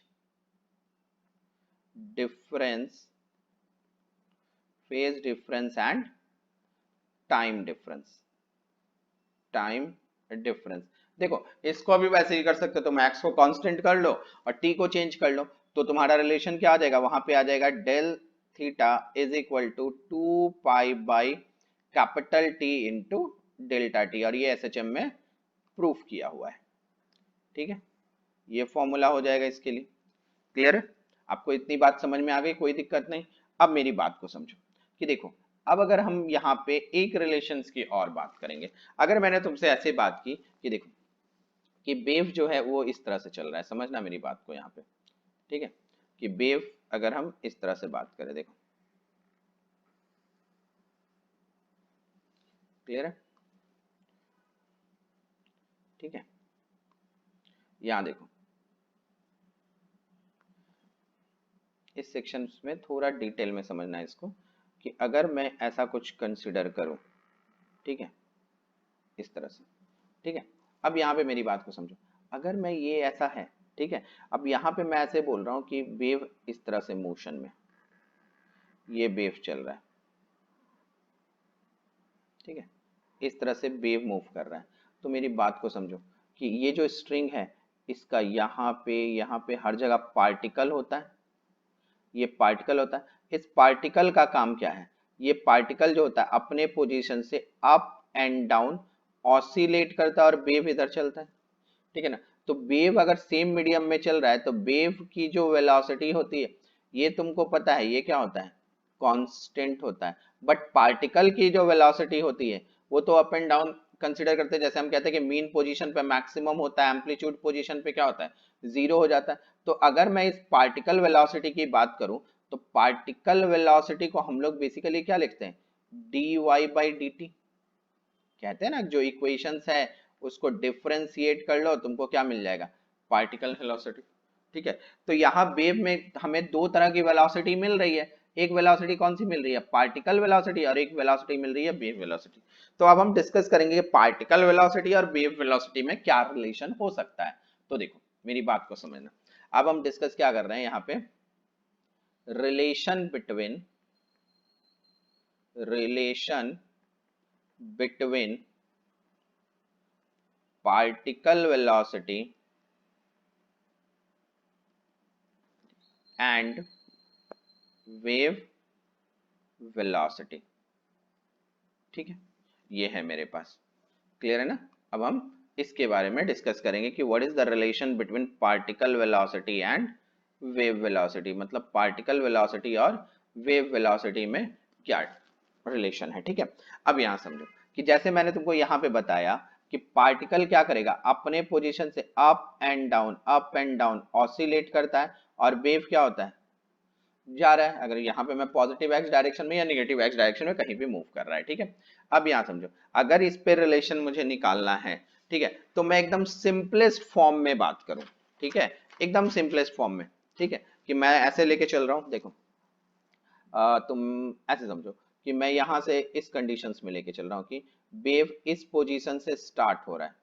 Speaker 1: difference and time difference। देखो इसको भी वैसे ही कर सकते हो, तुम x को कांस्टेंट कर लो और t को चेंज कर लो, तो तुम्हारा रिलेशन क्या आ जाएगा, वहां पे आ जाएगा del theta is equal to 2 pi by capital T into delta t, और ये एसएचएम में प्रूफ किया हुआ है, ठीक है, ये फॉर्मूला हो जाएगा इसके लिए, क्लियर है। आपको इतनी बात समझ में आ गई, कोई दिक्कत नहीं। अब मेरी बात को समझो कि देखो, अब अगर हम यहाँ पे एक रिलेशंस की और बात करेंगे, अगर मैंने तुमसे ऐसे बात की कि देखो कि वेव जो है वो इस तरह से चल रहा है, समझना मेरी बात को यहाँ पे, ठीक है, कि वेव अगर हम इस तरह से बात करें, देखो क्लियर है, ठीक है, यहाँ देखो इस सेक्शन में थोड़ा डिटेल में समझना है इसको, कि अगर मैं ऐसा कुछ कंसिडर करूं, ठीक है, इस तरह से, ठीक है, अब यहाँ पे मेरी बात को समझो, अगर मैं ये ऐसा है, ठीक है, अब यहाँ पे मैं ऐसे बोल रहा हूँ कि वेव इस तरह से मोशन में, ये वेव चल रहा है, ठीक है, इस तरह से वेव मूव कर रहा है, तो मेरी बात को समझो कि ये जो स्ट्रिंग है इसका यहाँ पे हर जगह पार्टिकल होता है, ये पार्टिकल होता है, इस पार्टिकल का काम क्या है, ये पार्टिकल जो होता है अपने पोजीशन से अप एंड डाउन ऑसिलेट करता है और वेव इधर चलता है, ठीक है ना। तो वेव अगर सेम मीडियम में चल रहा है तो वेव की जो वेलोसिटी होती है, ये तुमको पता है ये क्या होता है, कांस्टेंट होता है, बट पार्टिकल की जो वेलोसिटी होती है वो तो अप एंड डाउन कंसिडर करते हैं, जैसे हम कहते हैं कि मीन पोजीशन पे मैक्सिमम होता है, एम्पलीट्यूड पोजीशन पे क्या होता है जीरो हो जाता है। तो अगर मैं इस पार्टिकल वेलोसिटी की बात करूं, तो पार्टिकल वेलोसिटी को हम लोग बेसिकली क्या लिखते हैं, d Y by D t, कहते हैं ना, जो इक्वेशंस है उसको डिफरेंशिएट कर लो, तुमको क्या मिल जाएगा, पार्टिकल वेलोसिटी, ठीक है। तो यहाँ वेव में हमें दो तरह की वेलोसिटी मिल रही है, एक वेलोसिटी कौन सी मिल रही है, पार्टिकल वेलोसिटी, और एक वेलोसिटी मिल रही है वेव वेलोसिटी। तो अब हम डिस्कस करेंगे कि पार्टिकल वेलोसिटी और वेव वेलोसिटी में क्या रिलेशन हो सकता है। तो देखो मेरी बात को समझना, अब हम डिस्कस क्या कर रहे हैं यहाँ पे, relation between particle velocity and wave velocity, ठीक है, ये है मेरे पास, क्लियर है ना। अब हम इसके बारे में डिस्कस करेंगे कि what is the relation between particle velocity and wave velocity, मतलब पार्टिकल वेलोसिटी और वेव वेलोसिटी में क्या रिलेशन है, ठीक है। अब यहां समझो कि जैसे मैंने तुमको यहाँ पे बताया कि पार्टिकल क्या करेगा, अपने पोजीशन से अप एंड डाउन ऑसिलेट करता है, और वेव क्या होता है, जा रहा है, अगर यहाँ पे मैं पॉजिटिव एक्स डायरेक्शन में या निगेटिव एक्स डायरेक्शन में कहीं भी मूव कर रहा है, ठीक है। अब यहाँ समझो, अगर इस पे रिलेशन मुझे निकालना है, ठीक है, तो मैं एकदम सिंपलेस्ट फॉर्म में बात करूं, ठीक है, एकदम सिंपलेस्ट फॉर्म में, ठीक है, कि मैं ऐसे लेके चल रहा हूं, देखो तुम ऐसे समझो कि मैं यहाँ से इस कंडीशंस में लेके चल रहा हूँ कि वेव इस पोजीशन से स्टार्ट हो रहा है,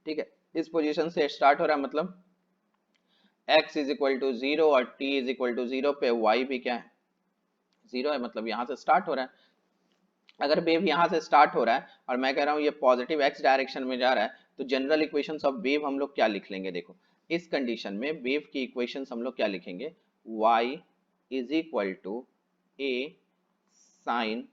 Speaker 1: ठीक है, इस पोजीशन से स्टार्ट हो रहा है, मतलब x is equal to zero और t is equal to zero पे y भी क्या है, जीरो है, मतलब यहाँ से स्टार्ट हो रहा है। अगर वेव यहाँ से स्टार्ट हो रहा है और मैं कह रहा हूँ ये पॉजिटिव x डायरेक्शन में जा रहा है, तो जनरल इक्वेशंस ऑफ वेव हम लोग क्या लिख लेंगे, देखो इस कंडीशन में वेव की इक्वेशंस हम लोग क्या लिखेंगे, y is equal to a sine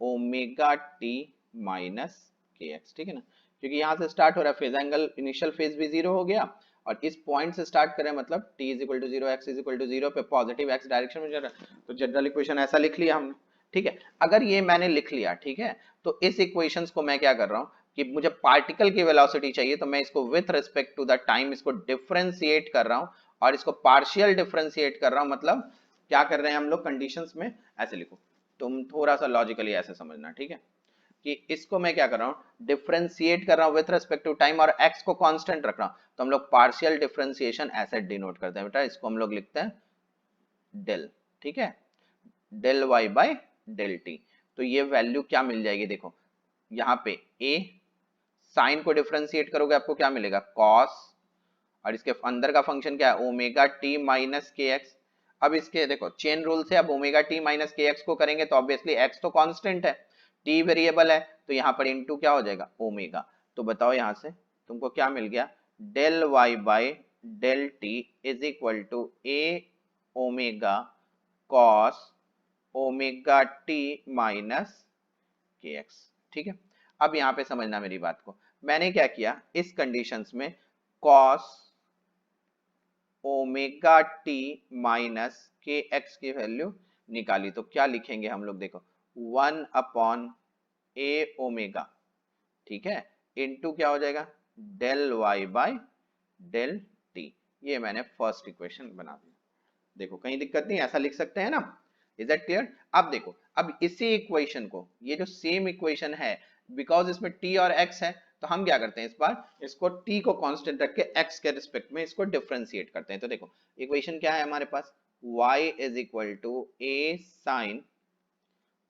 Speaker 1: omega T minus के एक्स, ठीक है ना, क्योंकि यहाँ से स्टार्ट हो रहा है, फेज एंगल इनिशियल फेज भी जीरो हो गया, और इस पॉइंट से स्टार्ट करें मतलब t is equal to zero, x is equal to zero पे पॉजिटिव x डायरेक्शन में जा रहा है, तो जनरल इक्वेशन ऐसा लिख लिया हमने, ठीक है। अगर ये मैंने लिख लिया, ठीक है, तो इस इक्वेशंस को मैं क्या कर रहा हूँ, कि मुझे पार्टिकल की वेलोसिटी चाहिए, तो मैं इसको with respect to the time इसको डिफरेंशिएट कर रहा हूं और इसको पार्शियल डिफरेंशिएट कर रहा हूं। मतलब क्या कर रहे हैं हम लोग कंडीशंस में, ऐसे लिखो, तुम थोड़ा सा लॉजिकली ऐसे समझना, ठीक है, कि इसको मैं क्या कर रहा हूं, डिफरेंशिएट कर रहा हूं विथ रिस्पेक्ट टू टाइम और x को कांस्टेंट रख रहा हूं, तो हम लोग पार्शियल डिफरेंशिएशन ऐसे डिनोट करते हैं बेटा, इसको हम लोग लिखते हैं डेल, ठीक है, del y by del T. तो ये वैल्यू क्या मिल जाएगी, देखो यहाँ पे a साइन को डिफरेंशिएट करोगे आपको क्या मिलेगा, cos, और इसके अंदर का फंक्शन क्या है, ओमेगा टी माइनस के एक्स। अब इसके देखो चेन रूल से अब ओमेगा टी माइनस के एक्स को करेंगे तो ऑब्वियसली एक्स तो कांस्टेंट है, टी वेरिएबल है, तो यहाँ पर इनटू क्या हो जाएगा, ओमेगा। तो बताओ यहाँ से तुमको क्या मिल गया, del y by del t is equal to a omega cos omega T minus के एक्स, ठीक है। अब यहाँ पे समझना मेरी बात को, मैंने क्या किया इस कंडीशंस में कॉस ओमेगा टी माइनस के एक्स की वैल्यू निकाली, तो क्या लिखेंगे हम लोग, देखो 1 अपॉन ए ओमेगा, ठीक है, इनटू क्या हो जाएगा, del y by del t. ये मैंने फर्स्ट इक्वेशन बना दिया, देखो कहीं दिक्कत नहीं, ऐसा लिख सकते हैं ना, इज दैट क्लियर। अब देखो अब इसी इक्वेशन को, ये जो सेम इक्वेशन है, बिकॉज इसमें t और x है, तो हम क्या करते हैं इस बार इसको t को कांस्टेंट रख के x के रिस्पेक्ट में इसको डिफरेंशिएट करते हैं। तो देखो इक्वेशन क्या है हमारे पास, y is equal to a sine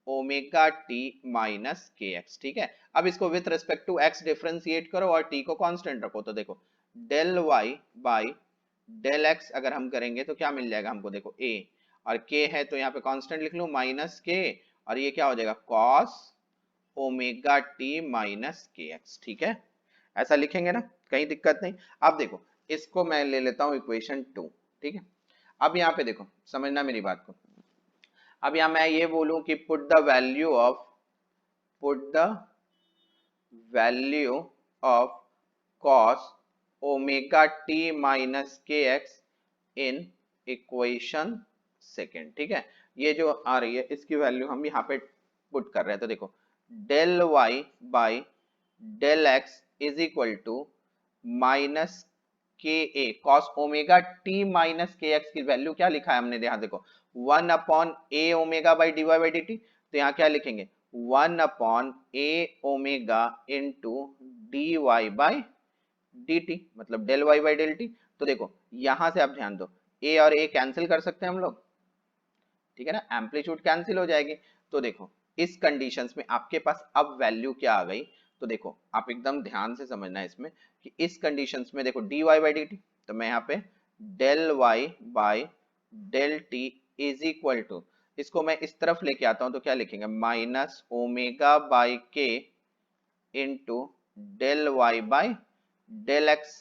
Speaker 1: omega T minus के एक्स, ठीक है। अब इसको with respect to x differentiate करो और t को कांस्टेंट रखो, तो देखो del y by del x अगर हम करेंगे तो क्या मिल जाएगा हमको, देखो a और k है तो यहाँ पे कांस्टेंट लिख लो माइनस k, और ये क्या हो जाएगा cos ओमेगा टी माइनस के एक्स, ठीक है, ऐसा लिखेंगे ना, कहीं दिक्कत नहीं। अब देखो इसको मैं ले लेता हूं इक्वेशन 2, ठीक है। अब यहाँ पे देखो समझना मेरी बात को, अब यहाँ मैं ये बोलूं कि put the value of cos omega T minus के एक्स इन इक्वेशन सेकेंड, ठीक है। ये जो आ रही है इसकी वैल्यू हम यहाँ पे पुट कर रहे हैं, तो देखो del Y by del X is equal to minus K A cos omega T minus के एक्स की वैल्यू क्या लिखा है हमने, यहाँ देखो 1 upon A omega by D Y by D T, तो यहाँ क्या लिखेंगे 1 upon A omega into D Y by D T, मतलब del Y by del T. तो देखो यहां से आप ध्यान दो, ए और ए कैंसिल कर सकते हैं हम लोग, ठीक है ना, एम्पलीट्यूड कैंसिल हो जाएगी। तो देखो इस कंडीशंस में आपके पास अब वैल्यू क्या आ गई, तो देखो आप एकदम ध्यान से समझना है इसमें कि इस कंडीशंस में देखो d Y by D T, तो मैं यहाँ पे del Y by del t is equal to, इसको मैं इस तरफ लेके आता हूं तो क्या लिखेंगे minus omega by k into del Y by del x.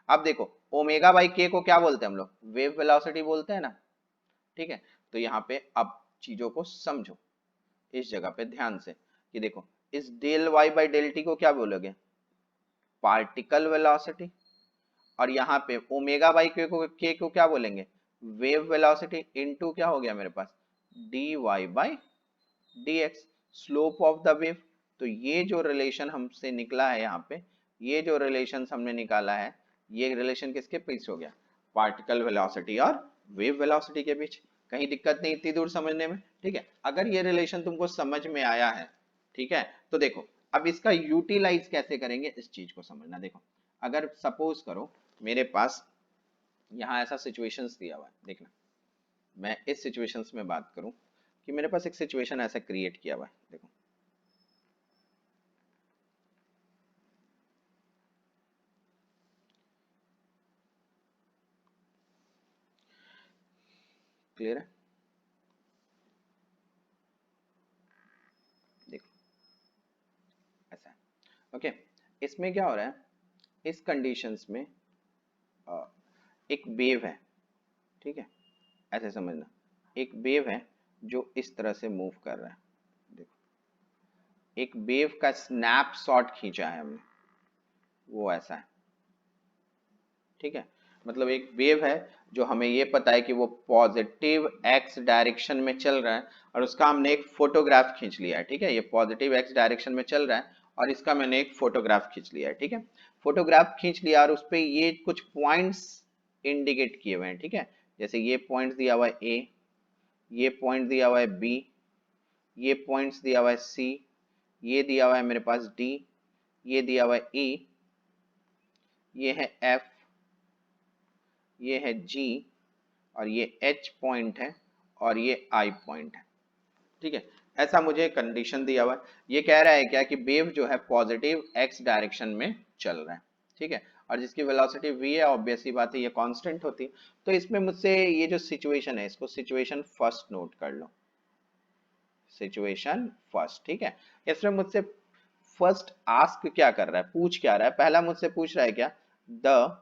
Speaker 1: अब देखो ओमेगा बाई के को क्या बोलते हैं हम लोग, वेव वेलोसिटी बोलते हैं ना, ठीक है। तो यहाँ पे अब चीजों को समझो इस जगह पे ध्यान से, कि देखो इस del Y by del t को क्या बोलोगे, पार्टिकल वेलोसिटी, और यहाँ पे ओमेगा बाई के को क्या बोलेंगे, वेव वेलोसिटी, इनटू क्या हो गया मेरे पास D Y by D X, slope of the wave. तो ये जो रिलेशन हमसे निकला है यहाँ पे, ये जो रिलेशन हमने निकाला है, ये रिलेशन किसके बीच हो गया, पार्टिकल वेलोसिटी और वेव वेलोसिटी के बीच। कहीं दिक्कत नहीं इतनी दूर समझने में, ठीक है। अगर ये रिलेशन तुमको समझ में आया है, ठीक है, तो देखो अब इसका यूटिलाइज कैसे करेंगे इस चीज को समझना। देखो अगर सपोज करो मेरे पास यहाँ ऐसा सिचुएशंस दिया हुआ है, देखना मैं इस सिचुएशंस में बात करूं कि मेरे पास एक सिचुएशन ऐसा क्रिएट किया हुआ है, देखो क्लियर है, देखो ऐसा है, ओके। इसमें क्या हो रहा है, इस कंडीशंस में एक वेव है, ठीक है, ऐसे समझना, एक वेव है जो इस तरह से मूव कर रहा है, देखो एक वेव का स्नैपशॉट खींचा है हमने, वो ऐसा है, ठीक है। मतलब एक वेव है जो हमें ये पता है कि वो पॉजिटिव एक्स डायरेक्शन में चल रहा है और उसका हमने एक फोटोग्राफ खींच लिया है, ठीक है, ये पॉजिटिव एक्स डायरेक्शन में चल रहा है और इसका मैंने एक फोटोग्राफ खींच लिया है, ठीक है। फोटोग्राफ खींच लिया और उस पे ये कुछ पॉइंट्स इंडिकेट किए हुए हैं, ठीक है। जैसे ये पॉइंट दिया हुआ है ए, ये पॉइंट दिया हुआ है बी, ये पॉइंट्स दिया हुआ है सी, ये दिया हुआ है मेरे पास डी, ये दिया हुआ है ई, ये है एफ, ये है जी, और ये एच पॉइंट है, और ये आई पॉइंट है, ठीक है। ऐसा मुझे कंडीशन दिया हुआ है। ये कह रहा है क्या कि वेव जो है पॉजिटिव एक्स डायरेक्शन में चल रहा है, ठीक है। और जिसकी वेलोसिटी v है, ऑब्वियसली बात है ये कांस्टेंट होती है। तो इसमें मुझसे ये जो सिचुएशन है, इसको सिचुएशन फर्स्ट नोट कर लो, सिचुएशन फर्स्ट, ठीक है। इसमें मुझसे फर्स्ट आस्क क्या कर रहा है, पूछ क्या रहा है, पहला मुझसे पूछ रहा है क्या, द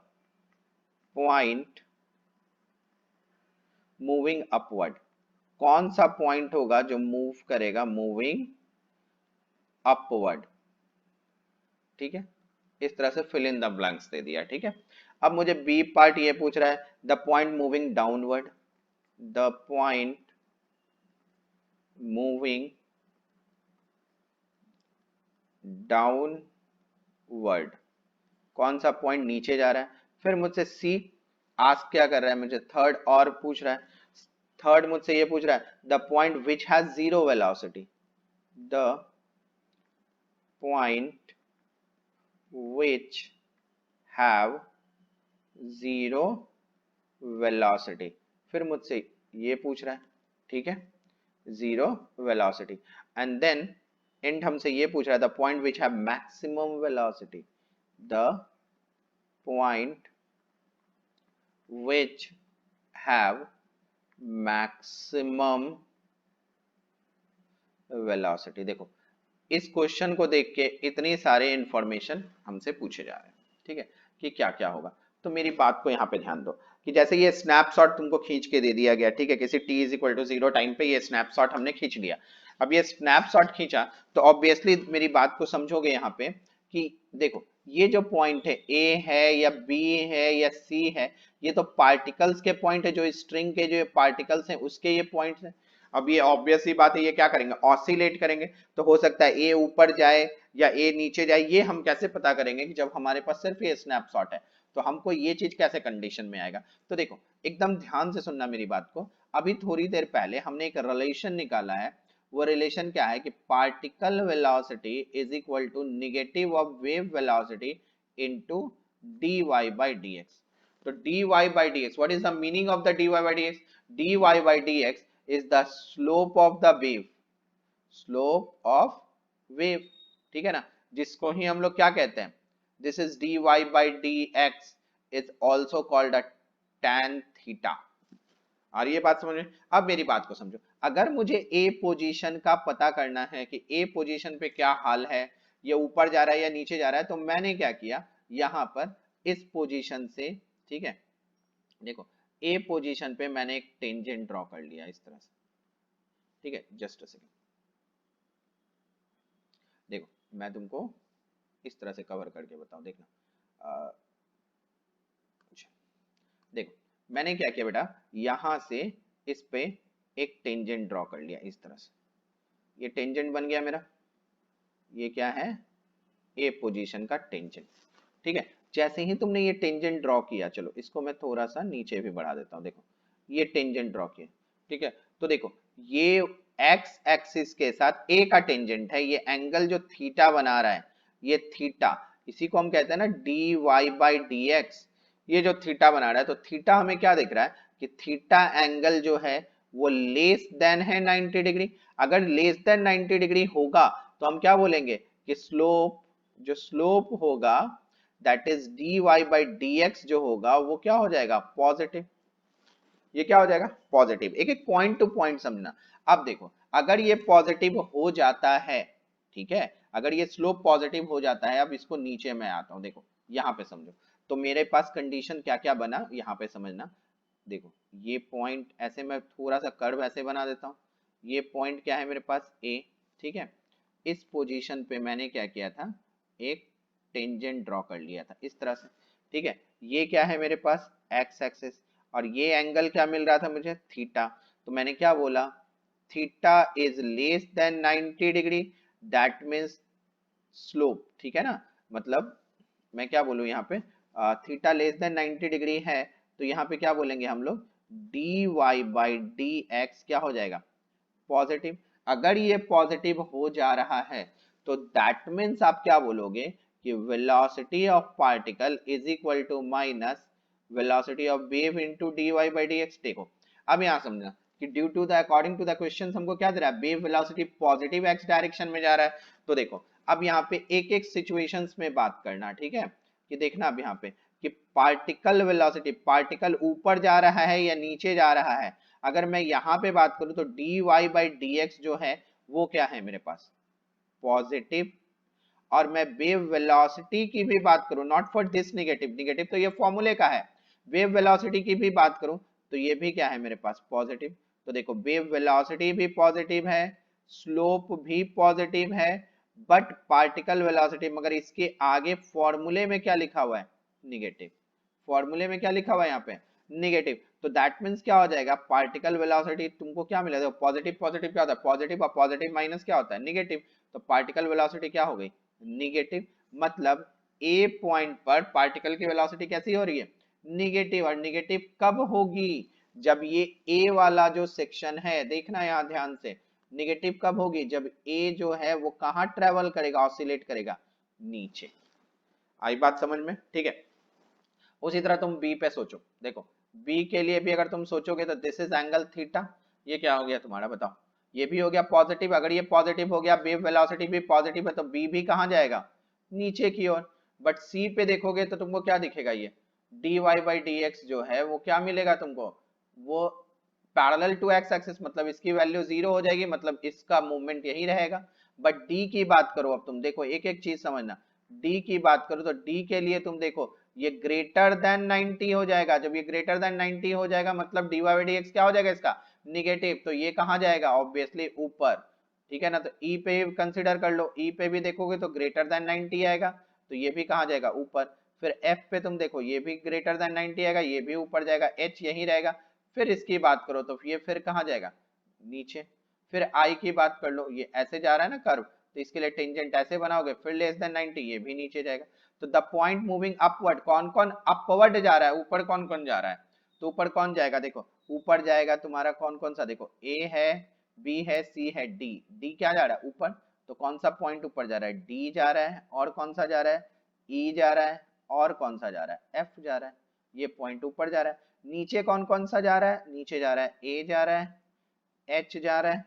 Speaker 1: पॉइंट मूविंग अपवर्ड, कौन सा पॉइंट होगा जो मूव करेगा, मूविंग अपवर्ड, ठीक है। इस तरह से फिल इन द ब्लैंक्स दे दिया, ठीक है। अब मुझे बी पार्ट ये पूछ रहा है, the point moving downward, the point moving downward, कौन सा पॉइंट नीचे जा रहा है। फिर मुझसे सी आस्क क्या कर रहा है, मुझे थर्ड और पूछ रहा है, थर्ड मुझसे ये पूछ रहा है, the point which has zero velocity, the point which have zero velocity. फिर मुझसे ये पूछ रहा है, ठीक है, zero velocity. And then and हमसे ये पूछ रहा है, the point which have maximum velocity, the point which have maximum velocity. देखो इस क्वेश्चन को देख के इतनी सारे इंफॉर्मेशन हमसे पूछे जा रहे हैं, ठीक है, कि क्या क्या होगा। तो मेरी बात को यहाँ पे ध्यान दो कि जैसे ये स्नैपशॉट तुमको खींच के दे दिया गया, ठीक है, किसी t is equal to 0 time पे ये स्नैपशॉट हमने खींच लिया। अब ये स्नैपशॉट खींचा तो ऑब्वियसली मेरी बात को समझोगे यहाँ पे कि देखो ये जो पॉइंट है ए है या बी है या सी है, ये तो पार्टिकल्स के पॉइंट है, जो स्ट्रिंग के जो पार्टिकल्स हैं उसके ये पॉइंट्स हैं। अब ये ऑब्वियस ही बात है, ये क्या करेंगे, ऑसिलेट करेंगे। तो हो सकता है ए ऊपर जाए या ए नीचे जाए, ये हम कैसे पता करेंगे कि जब हमारे पास सिर्फ ये स्नैपशॉट है, तो हमको ये चीज कैसे कंडीशन में आएगा। तो देखो एकदम ध्यान से सुनना मेरी बात को। अभी थोड़ी देर पहले हमने एक रिलेशन निकाला है, वो रिलेशन क्या है कि particle velocity is equal to negative of wave velocity into dy by dx। तो dy by dx, what is the meaning of the dy by dx? dy by dx is the slope of the wave, slope of wave, ठीक है ना, जिसको ही हम लोग क्या कहते हैं, this is dy by dx is also called a tan theta। और ये बात समझ में, अब मेरी बात को समझो। अगर मुझे ए पोजीशन का पता करना है कि ए पोजीशन पे क्या हाल है, ये ऊपर जा रहा है या नीचे जा रहा है, तो मैंने क्या किया, यहां पर इस पोजीशन से, ठीक है, देखो ए पोजीशन पे मैंने एक टेंजेंट ड्रॉ कर लिया इस तरह से, ठीक है। जस्ट अ सेकेंड, देखो मैं तुमको इस तरह से कवर करके बताऊं, देखना। देखो मैंने क्या किया बेटा, यहां से इस पे एक टेंजेंट ड्रॉ कर लिया इस तरह से, ये टेंजेंट बन गया मेरा, ये क्या है, ए पोजीशन का टेंजेंट, ठीक है। जैसे ही तुमने ये टेंजेंट ड्रॉ किया, चलो इसको मैं थोड़ा सा नीचे भी बढ़ा देता हूं, देखो ये टेंजेंट ड्रॉ किया, ठीक है। तो देखो ये एक्स एक्सिस के साथ ए का टेंजेंट है, ये एंगल जो थीटा बना रहा है, ये थीटा, इसी को हम कहते हैं ना d Y by D x. ये जो थीटा बना रहा है, तो थीटा हमें क्या दिख रहा है कि थीटा एंगल जो है वो लेस देन है 90 डिग्री। अगर लेस देन 90 डिग्री होगा तो हम क्या बोलेंगे कि स्लोप, जो स्लोप होगा that is dy by dx, जो होगा वो क्या हो जाएगा, पॉजिटिव। ये क्या हो जाएगा, पॉजिटिव। एक एक पॉइंट टू पॉइंट समझना। अब देखो अगर ये पॉजिटिव हो जाता है, ठीक है, अगर ये स्लोप पॉजिटिव हो जाता है, अब इसको नीचे मैं आता हूं, देखो यहां पे समझो। तो मेरे पास कंडीशन क्या क्या बना, यहां पे समझना। देखो ये पॉइंट ऐसे मैं थोड़ा सा कर्व ऐसे बना देता हूं, ये पॉइंट क्या है मेरे पास ए, ठीक है। इस पोजीशन पे मैंने क्या किया था, एक टेंजेंट ड्रॉ कर लिया था इस तरह से, ठीक है। ये क्या है मेरे पास, एक्स एक्सिस, और ये एंगल क्या मिल रहा था मुझे, थीटा। तो मैंने क्या बोला, theta is less than 90 degree, that means slope, ठीक है ना, मतलब मैं क्या बोलूं यहाँ पे, थीटा लेस देन 90 डिग्री है, तो यहाँ पे क्या बोलेंगे हम लोग, dy बाई डी एक्स क्या हो जाएगा, पॉजिटिव। अगर ये पॉजिटिव हो जा रहा है तो दैट मीन्स आप क्या बोलोगे कि velocity of particle is equal to minus velocity of wave into dy by D x. देखो अब यहाँ समझना कि due to the according to the question हमको क्या दे रहा है, wave velocity positive x direction में जा रहा है। तो देखो अब यहाँ पे एक एक सिचुएशंस में बात करना, ठीक है, कि देखना अब यहाँ पे कि पार्टिकल वेलोसिटी, पार्टिकल ऊपर जा रहा है या नीचे जा रहा है। अगर मैं यहाँ पे बात करूं तो dy बाई डी एक्स जो है वो क्या है मेरे पास, पॉजिटिव। और मैं वेव वेलोसिटी की भी बात करूं, not for this negative, negative तो ये फॉर्मूले का है, वेव वेलोसिटी की भी बात करूं तो ये भी क्या है मेरे पास, पॉजिटिव। तो देखो वेव वेलोसिटी भी पॉजिटिव है, स्लोप भी पॉजिटिव है, बट पार्टिकल वेलोसिटी, मगर इसके आगे फॉर्मूले में क्या लिखा हुआ है, निगेटिव। फॉर्मूले में क्या लिखा हुआ है यहाँ पे, निगेटिव। तो दैट मीन्स क्या हो जाएगा, पार्टिकल वेलोसिटी तुमको क्या मिला, देखो पॉजिटिव पॉजिटिव क्या होता है, पॉजिटिव, और पॉजिटिव माइनस क्या होता है, निगेटिव। तो पार्टिकल वेलोसिटी क्या हो गई, निगेटिव। मतलब ए पॉइंट पर पार्टिकल की वेलोसिटी कैसी हो रही है, निगेटिव। और निगेटिव कब होगी, जब ये ए वाला जो सेक्शन है, देखना यहाँ ध्यान से, निगेटिव कब होगी, जब ए जो है वो कहाँ ट्रेवल करेगा, ऑसिलेट करेगा, नीचे। आई बात समझ में, ठीक है। उसी तरह तुम बी पे सोचो, देखो बी के लिए भी अगर तुम सोचोगे तो दिस इज एंगल थीटा, ये क्या हो गया तुम्हारा बताओ, ये भी हो गया पॉजिटिव। अगर ये पॉजिटिव हो गया, वेव वेलोसिटी भी पॉजिटिव है, तो बी भी कहाँ जाएगा, नीचे की ओर। बट सी पे देखोगे तो तुमको क्या दिखेगा, ये dy बाई डी एक्स जो है वो क्या मिलेगा तुमको, वो पैरेलल टू एक्स एक्सिस, मतलब इसकी वैल्यू 0 हो जाएगी, मतलब इसका मूवमेंट यही रहेगा। बट डी की बात करो, अब तुम देखो एक एक चीज समझना, डी की बात करो तो डी के लिए तुम देखो ये ग्रेटर देन 90 हो जाएगा। जब ये ग्रेटर देन 90 हो जाएगा मतलब dy बाई डी एक्स क्या हो जाएगा इसका, निगेटिव। तो ये कहाँ जाएगा, ऑब्वियसली ऊपर, ठीक है ना। तो ई पे कंसिडर कर लो, ई पे भी देखोगे तो ग्रेटर देन 90 आएगा, तो ये भी कहाँ जाएगा, ऊपर। फिर एफ पे तुम देखो, ये भी ग्रेटर देन 90 आएगा, ये भी ऊपर जाएगा, एच यही रहेगा। फिर इसकी बात करो तो ये फिर कहाँ जाएगा, नीचे। फिर आई की बात कर लो, ये ऐसे जा रहा है ना कर्व, तो इसके लिए टेंजेंट ऐसे बनाओगे, फिर लेस देन 90 ये भी नीचे जाएगा। तो द पॉइंट मूविंग अपवर्ड, कौन कौन अपवर्ड जा रहा है, ऊपर कौन कौन जा रहा है, तो ऊपर कौन जाएगा, देखो ऊपर जाएगा तुम्हारा कौन कौन सा, देखो ए है, बी है, सी है, डी। डी क्या जा रहा है, ऊपर। तो कौन सा पॉइंट ऊपर जा रहा है, डी जा रहा है, और कौन सा जा रहा है, ई जा रहा है, और कौन सा जा रहा है, एफ जा रहा है। ये पॉइंट ऊपर जा रहा है। नीचे कौन कौन सा जा रहा है, नीचे जा रहा है ए जा रहा है, एच जा रहा है,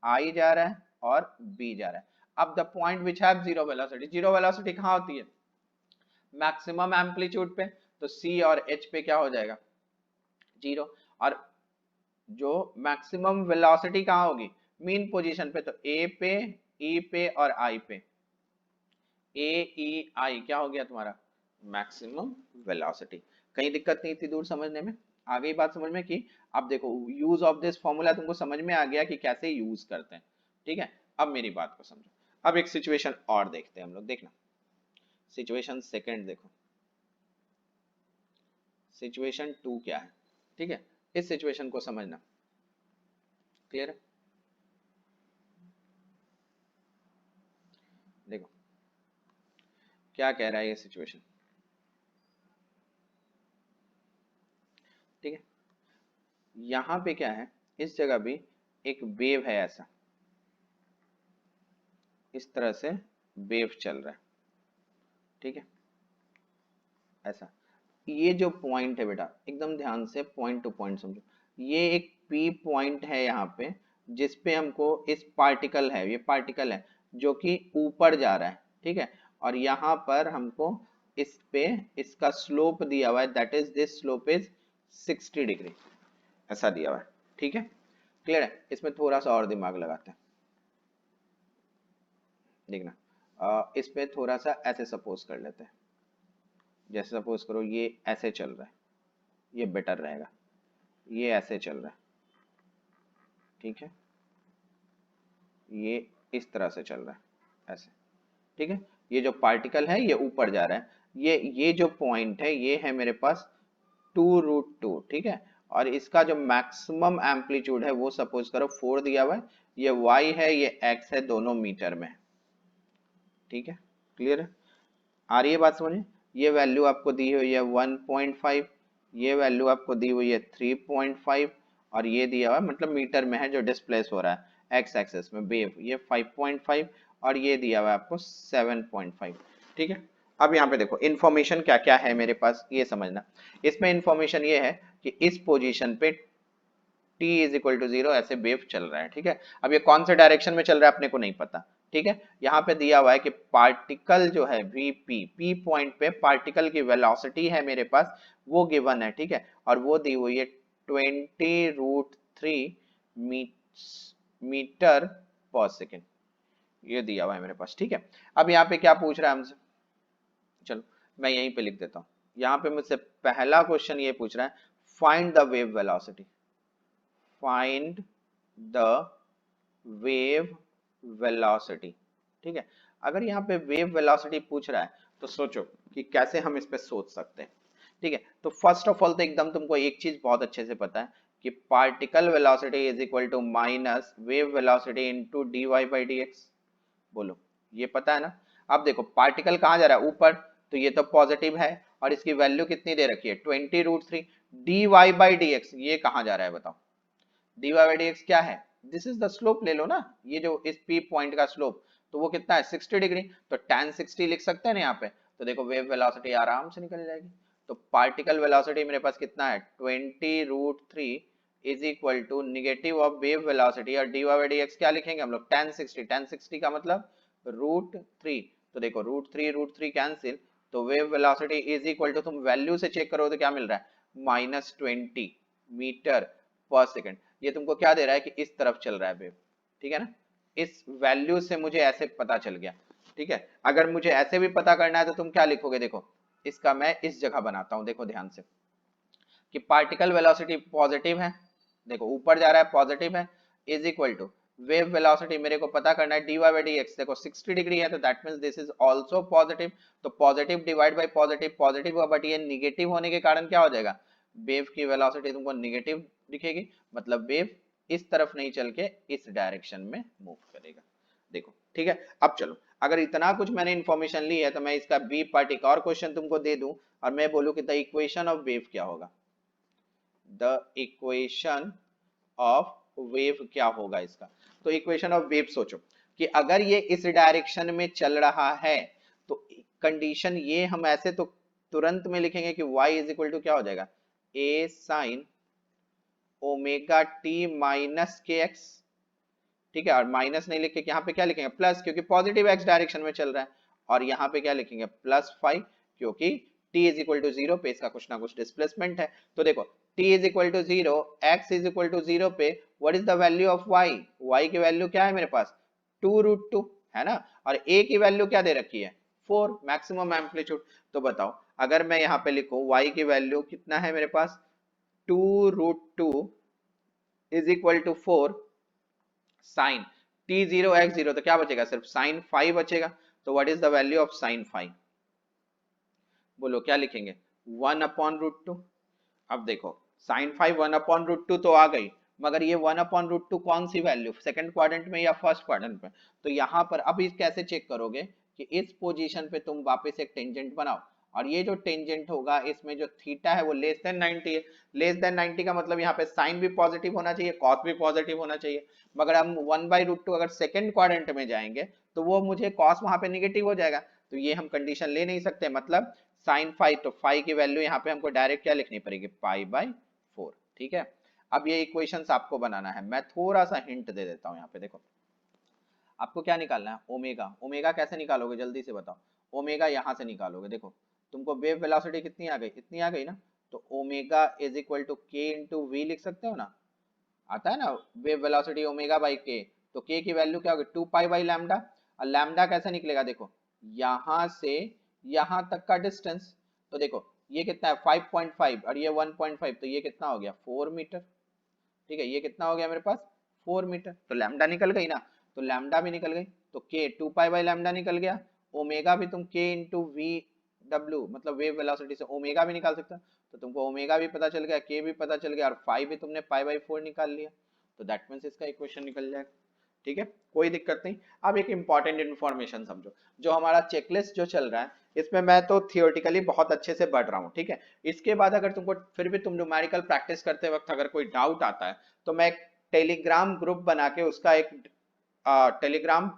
Speaker 1: आई जा रहा है, और बी जा रहा है। अब the point which have zero velocity, zero velocity कहाँ होती है, मैक्सिमम एम्पलीट्यूड पे। तो सी और एच पे क्या हो जाएगा, जीरो। और जो मैक्सिमम वेलोसिटी कहाँ होगी, मीन पोजीशन पे। तो ए पे, ई पे और आई पे, ए ई आई क्या हो गया तुम्हारा, मैक्सिमम वेलोसिटी। कहीं दिक्कत नहीं थी दूर समझने में, आ गई बात समझ में कि अब देखो यूज ऑफ दिस फॉर्मूला तुमको समझ में आ गया कि कैसे यूज करते हैं, ठीक है। अब मेरी बात को समझो, अब एक सिचुएशन और देखते हैं हम लोग, देखना सिचुएशन सेकंड देखो, सिचुएशन 2 क्या है, ठीक है। इस सिचुएशन को समझना, क्लियर है। देखो क्या कह रहा है ये सिचुएशन, ठीक है। यहां पे क्या है, इस जगह भी एक वेव है, ऐसा इस तरह से वेव चल रहा है, ठीक है, ऐसा। ये जो पॉइंट है बेटा, एकदम ध्यान से पॉइंट टू पॉइंट समझो, ये एक पी पॉइंट है यहाँ पे, जिस पे हमको इस पार्टिकल है, ये पार्टिकल है जो कि ऊपर जा रहा है, ठीक है। और यहाँ पर हमको इस पे इसका स्लोप दिया हुआ है, that is this slope is 60 degree, ऐसा दिया हुआ है, ठीक है, क्लियर है। इसमें थोड़ा सा और दिमाग लगाते हैं, देखना इस पे थोड़ा सा ऐसे सपोज कर लेते हैं, जैसे सपोज करो ये ऐसे चल रहा है, ये बेटर रहेगा, ये ऐसे चल रहा है, ठीक है, ये इस तरह से चल रहा है ऐसे, ठीक है। ये जो पार्टिकल है ये ऊपर जा रहा है, ये जो पॉइंट है ये है मेरे पास 2√2, ठीक है। और इसका जो मैक्सिमम एम्पलीट्यूड है वो सपोज करो 4 दिया हुआ है, ये y है, ये x है, दोनों मीटर में, ठीक है, क्लियर है, आ रही है बात समझ में। ये वैल्यू आपको दी हुई है 1.5, ये वैल्यू आपको दी हुई है 3.5, और ये दिया हुआ है मतलब मीटर में है जो डिस्प्लेस हो रहा है एक्स एक्सेस में वेव, ये 5.5, और ये दिया हुआ है आपको 7.5। ठीक है, अब यहाँ पे देखो इन्फॉर्मेशन क्या क्या है मेरे पास ये समझना। इसमें इन्फॉर्मेशन ये है कि इस पोजीशन पे t इज इक्वल टू 0 ऐसे वेव चल रहा है। ठीक है, अब ये कौन से डायरेक्शन में चल रहा है अपने को नहीं पता। ठीक है, यहाँ पे दिया हुआ है कि पार्टिकल जो है vp, p पॉइंट पे पार्टिकल की वेलोसिटी है मेरे पास, वो गिवन है। ठीक है, और वो दी हुई है 20√3 मीटर पर सेकेंड, ये दिया हुआ है मेरे पास। ठीक है, अब यहाँ पे क्या पूछ रहा है हमसे, चलो मैं यहीं पे लिख देता हूँ। यहाँ पे मुझसे पहला क्वेश्चन ये पूछ रहा है, find the wave velocity, find the wave velocity. ठीक है, अगर यहाँ पे वेव वेलोसिटी पूछ रहा है तो सोचो कि कैसे हम इस पे सोच सकते हैं। ठीक है, तो फर्स्ट ऑफ ऑल तो एकदम तुमको एक चीज बहुत अच्छे से पता है कि particle velocity is equal to minus wave velocity into dy by dx। बोलो, ये पता है ना। अब देखो पार्टिकल कहाँ जा रहा है, ऊपर, तो ये तो पॉजिटिव है, और इसकी वैल्यू कितनी दे रखी है 20√3। dy बाई dx ये कहाँ जा रहा है बताओ, dy बाई dx क्या है, दिस इज द स्लोप ले लो ना, ये जो इस p पॉइंट का स्लोप, तो वो कितना है 60 डिग्री, तो tan 60 लिख सकते हैं ना यहाँ पे। तो देखो वेव वेलोसिटी आराम से निकल जाएगी। तो पार्टिकल वेलोसिटी मेरे पास कितना है 20√3 is equal to negative of wave velocity, और dy बाई dx क्या लिखेंगे हम लोग tan 60, tan 60 का मतलब √3। तो देखो √3 कैंसिल, तो wave velocity is equal to, तुम वैल्यू से चेक करो तो क्या मिल रहा है -20 मीटर पर सेकेंड। ये तुमको क्या दे रहा है कि इस तरफ चल रहा है वेव। ठीक है ना, इस वैल्यू से मुझे ऐसे पता चल गया। ठीक है, अगर मुझे ऐसे भी पता करना है तो तुम क्या लिखोगे, देखो इसका मैं इस जगह बनाता हूं, देखो ध्यान से, कि पार्टिकल वेलोसिटी पॉजिटिव है, देखो ऊपर जा रहा है पॉजिटिव है, is equal to wave velocity मेरे को पता करना है dy बाई dx, देखो 60 डिग्री है तो that means this is also positive, तो positive divide by positive, positive हुआ बट ये निगेटिव होने के कारण क्या हो जाएगा, वेव की वेलोसिटी तुमको निगेटिव दिखेगी, मतलब वेव इस तरफ नहीं चल के इस डायरेक्शन में मूव करेगा। देखो ठीक है, अब चलो अगर इतना कुछ मैंने इंफॉर्मेशन ली है तो मैं इसका बी पार्ट एक और क्वेश्चन तुमको दे दूं, और मैं बोलूं कि द इक्वेशन ऑफ वेव क्या होगा, द इक्वेशन ऑफ वेव क्या होगा इसका। तो इक्वेशन ऑफ वेव सोचो कि अगर ये इस डायरेक्शन में चल रहा है तो कंडीशन ये हम ऐसे तो तुरंत में लिखेंगे कि y इज इक्वल टू क्या हो जाएगा, a sine omega T minus के एक्स। ठीक है, और माइनस नहीं लिख के यहाँ पे क्या लिखेंगे प्लस, क्योंकि पॉजिटिव एक्स डायरेक्शन में चल रहा है, और यहाँ पे क्या लिखेंगे +5, क्योंकि t इज इक्वल टू 0 पे इसका कुछ ना कुछ डिस्प्लेसमेंट है। तो देखो t is equal to 0, x is equal to 0 पे what is the value of y, y की वैल्यू क्या है मेरे पास 2√2 है ना, और a की वैल्यू क्या दे रखी है 4 मैक्सिमम एम्पलीट्यूड। तो बताओ अगर मैं यहाँ पे लिखूं y की वैल्यू कितना है मेरे पास 2√2 is equal to 4 sine t0 x0, तो क्या बचेगा सिर्फ साइन 5 बचेगा। तो what is the value of sine 5, बोलो क्या लिखेंगे 1/√2। अब देखो साइन 5 1/√2 तो आ गई, मगर ये 1/√2 कौन सी वैल्यू, सेकंड क्वाड्रेंट में या फर्स्ट क्वाड्रेंट में। तो यहाँ पर अब इस कैसे चेक करोगे कि इस पोजीशन पे तुम वापस एक टेंजेंट बनाओ, और ये जो टेंजेंट होगा इसमें जो थीटा है वो लेस देन 90 है। लेस देन 90 का मतलब यहाँ पे साइन भी पॉजिटिव होना चाहिए, कॉस भी पॉजिटिव होना चाहिए, मगर हम 1/√2 अगर सेकंड क्वाड्रेंट में जाएंगे तो वो मुझे कॉस वहां पे निगेटिव हो जाएगा, तो ये हम कंडीशन ले नहीं सकते, मतलब साइन 5, तो 5 की वैल्यू यहाँ पे हमको डायरेक्ट क्या लिखनी पड़ेगी π/4। ठीक है, अब ये इक्वेशंस आपको बनाना है, मैं थोड़ा सा हिंट दे देता हूँ यहाँ पे। देखो आपको क्या निकालना है ओमेगा, ओमेगा कैसे निकालोगे जल्दी से बताओ, ओमेगा यहाँ से निकालोगे। देखो तुमको वेव वेलोसिटी कितनी आ गई, इतनी आ गई ना, तो omega is equal to k into we लिख सकते हो ना, आता है ना वेव वेलोसिटी ओमेगा बाई के, तो के की वैल्यू क्या होगी 2π/लैम्डा, और लैम्डा कैसे निकलेगा देखो यहाँ से यहाँ तक का डिस्टेंस, तो देखो ये कितना है 5.5 और ये 1.5, तो ये कितना हो गया 4 मीटर। ठीक है, ये कितना हो गया मेरे पास 4 मीटर, तो लैम्डा निकल गई ना, तो लैम्डा भी निकल गई, तो के 2π/लैम्डा निकल गया, ओमेगा भी तुम के इंटू वी डब्ल्यू मतलब वेव वेलोसिटी से ओमेगा भी निकाल सकते हो, तो तुमको ओमेगा भी पता चल गया, के भी पता चल गया, और 5 भी तुमने π/4 निकाल लिया, तो दैट मीन्स इसका इक्वेशन निकल जाएगा। ठीक है, कोई दिक्कत नहीं। अब एक इंपॉर्टेंट इन्फॉर्मेशन समझो, जो हमारा चेकलिस्ट जो चल रहा है इसमें मैं तो थियोरटिकली बहुत अच्छे से बढ़ रहा हूँ, ठीक है। इसके बाद अगर तुमको फिर भी तुम न्यूमेरिकल प्रैक्टिस करते वक्त अगर कोई डाउट आता है तो मैं एक टेलीग्राम ग्रुप बना के उसका एक टेलीग्राम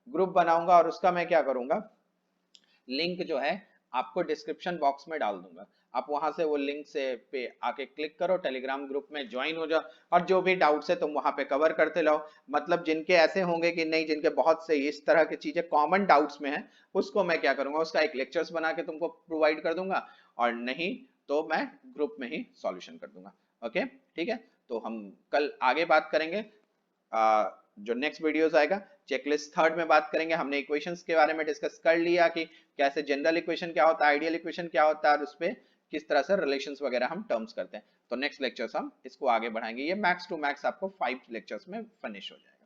Speaker 1: ग्रुप बनाऊंगा और उसका मैं क्या करूंगा, लिंक जो है आपको डिस्क्रिप्शन बॉक्स में डाल दूंगा। आप वहां से वो लिंक से पे आके क्लिक करो, टेलीग्राम ग्रुप में ज्वाइन हो जाओ और जो भी डाउट्स है तुम वहां पे कवर करते रहो। मतलब जिनके ऐसे होंगे कि नहीं, जिनके बहुत से इस तरह की चीजें कॉमन डाउट्स में है, उसको मैं क्या करूंगा, उसका एक लेक्चर्स बना के तुमको प्रोवाइड कर दूंगा, और नहीं तो मैं ग्रुप में ही सॉल्यूशन कर दूंगा। ओके, ठीक है। तो हम कल आगे बात करेंगे, जो नेक्स्ट वीडियोस आएगा चेकलिस्ट थर्ड में बात करेंगे। हमने इक्वेशंस के बारे में डिस्कस कर लिया कि कैसे जनरल इक्वेशन क्या होता है, आइडियल इक्वेशन क्या होता है, और उसपे किस तरह से रिलेशंस वगैरह हम टर्म्स करते हैं। तो नेक्स्ट लेक्चर्स हम इसको आगे बढ़ाएंगे, ये मैक्स टू मैक्स आपको 5 लेक्चर्स में फिनिश हो जाएगा।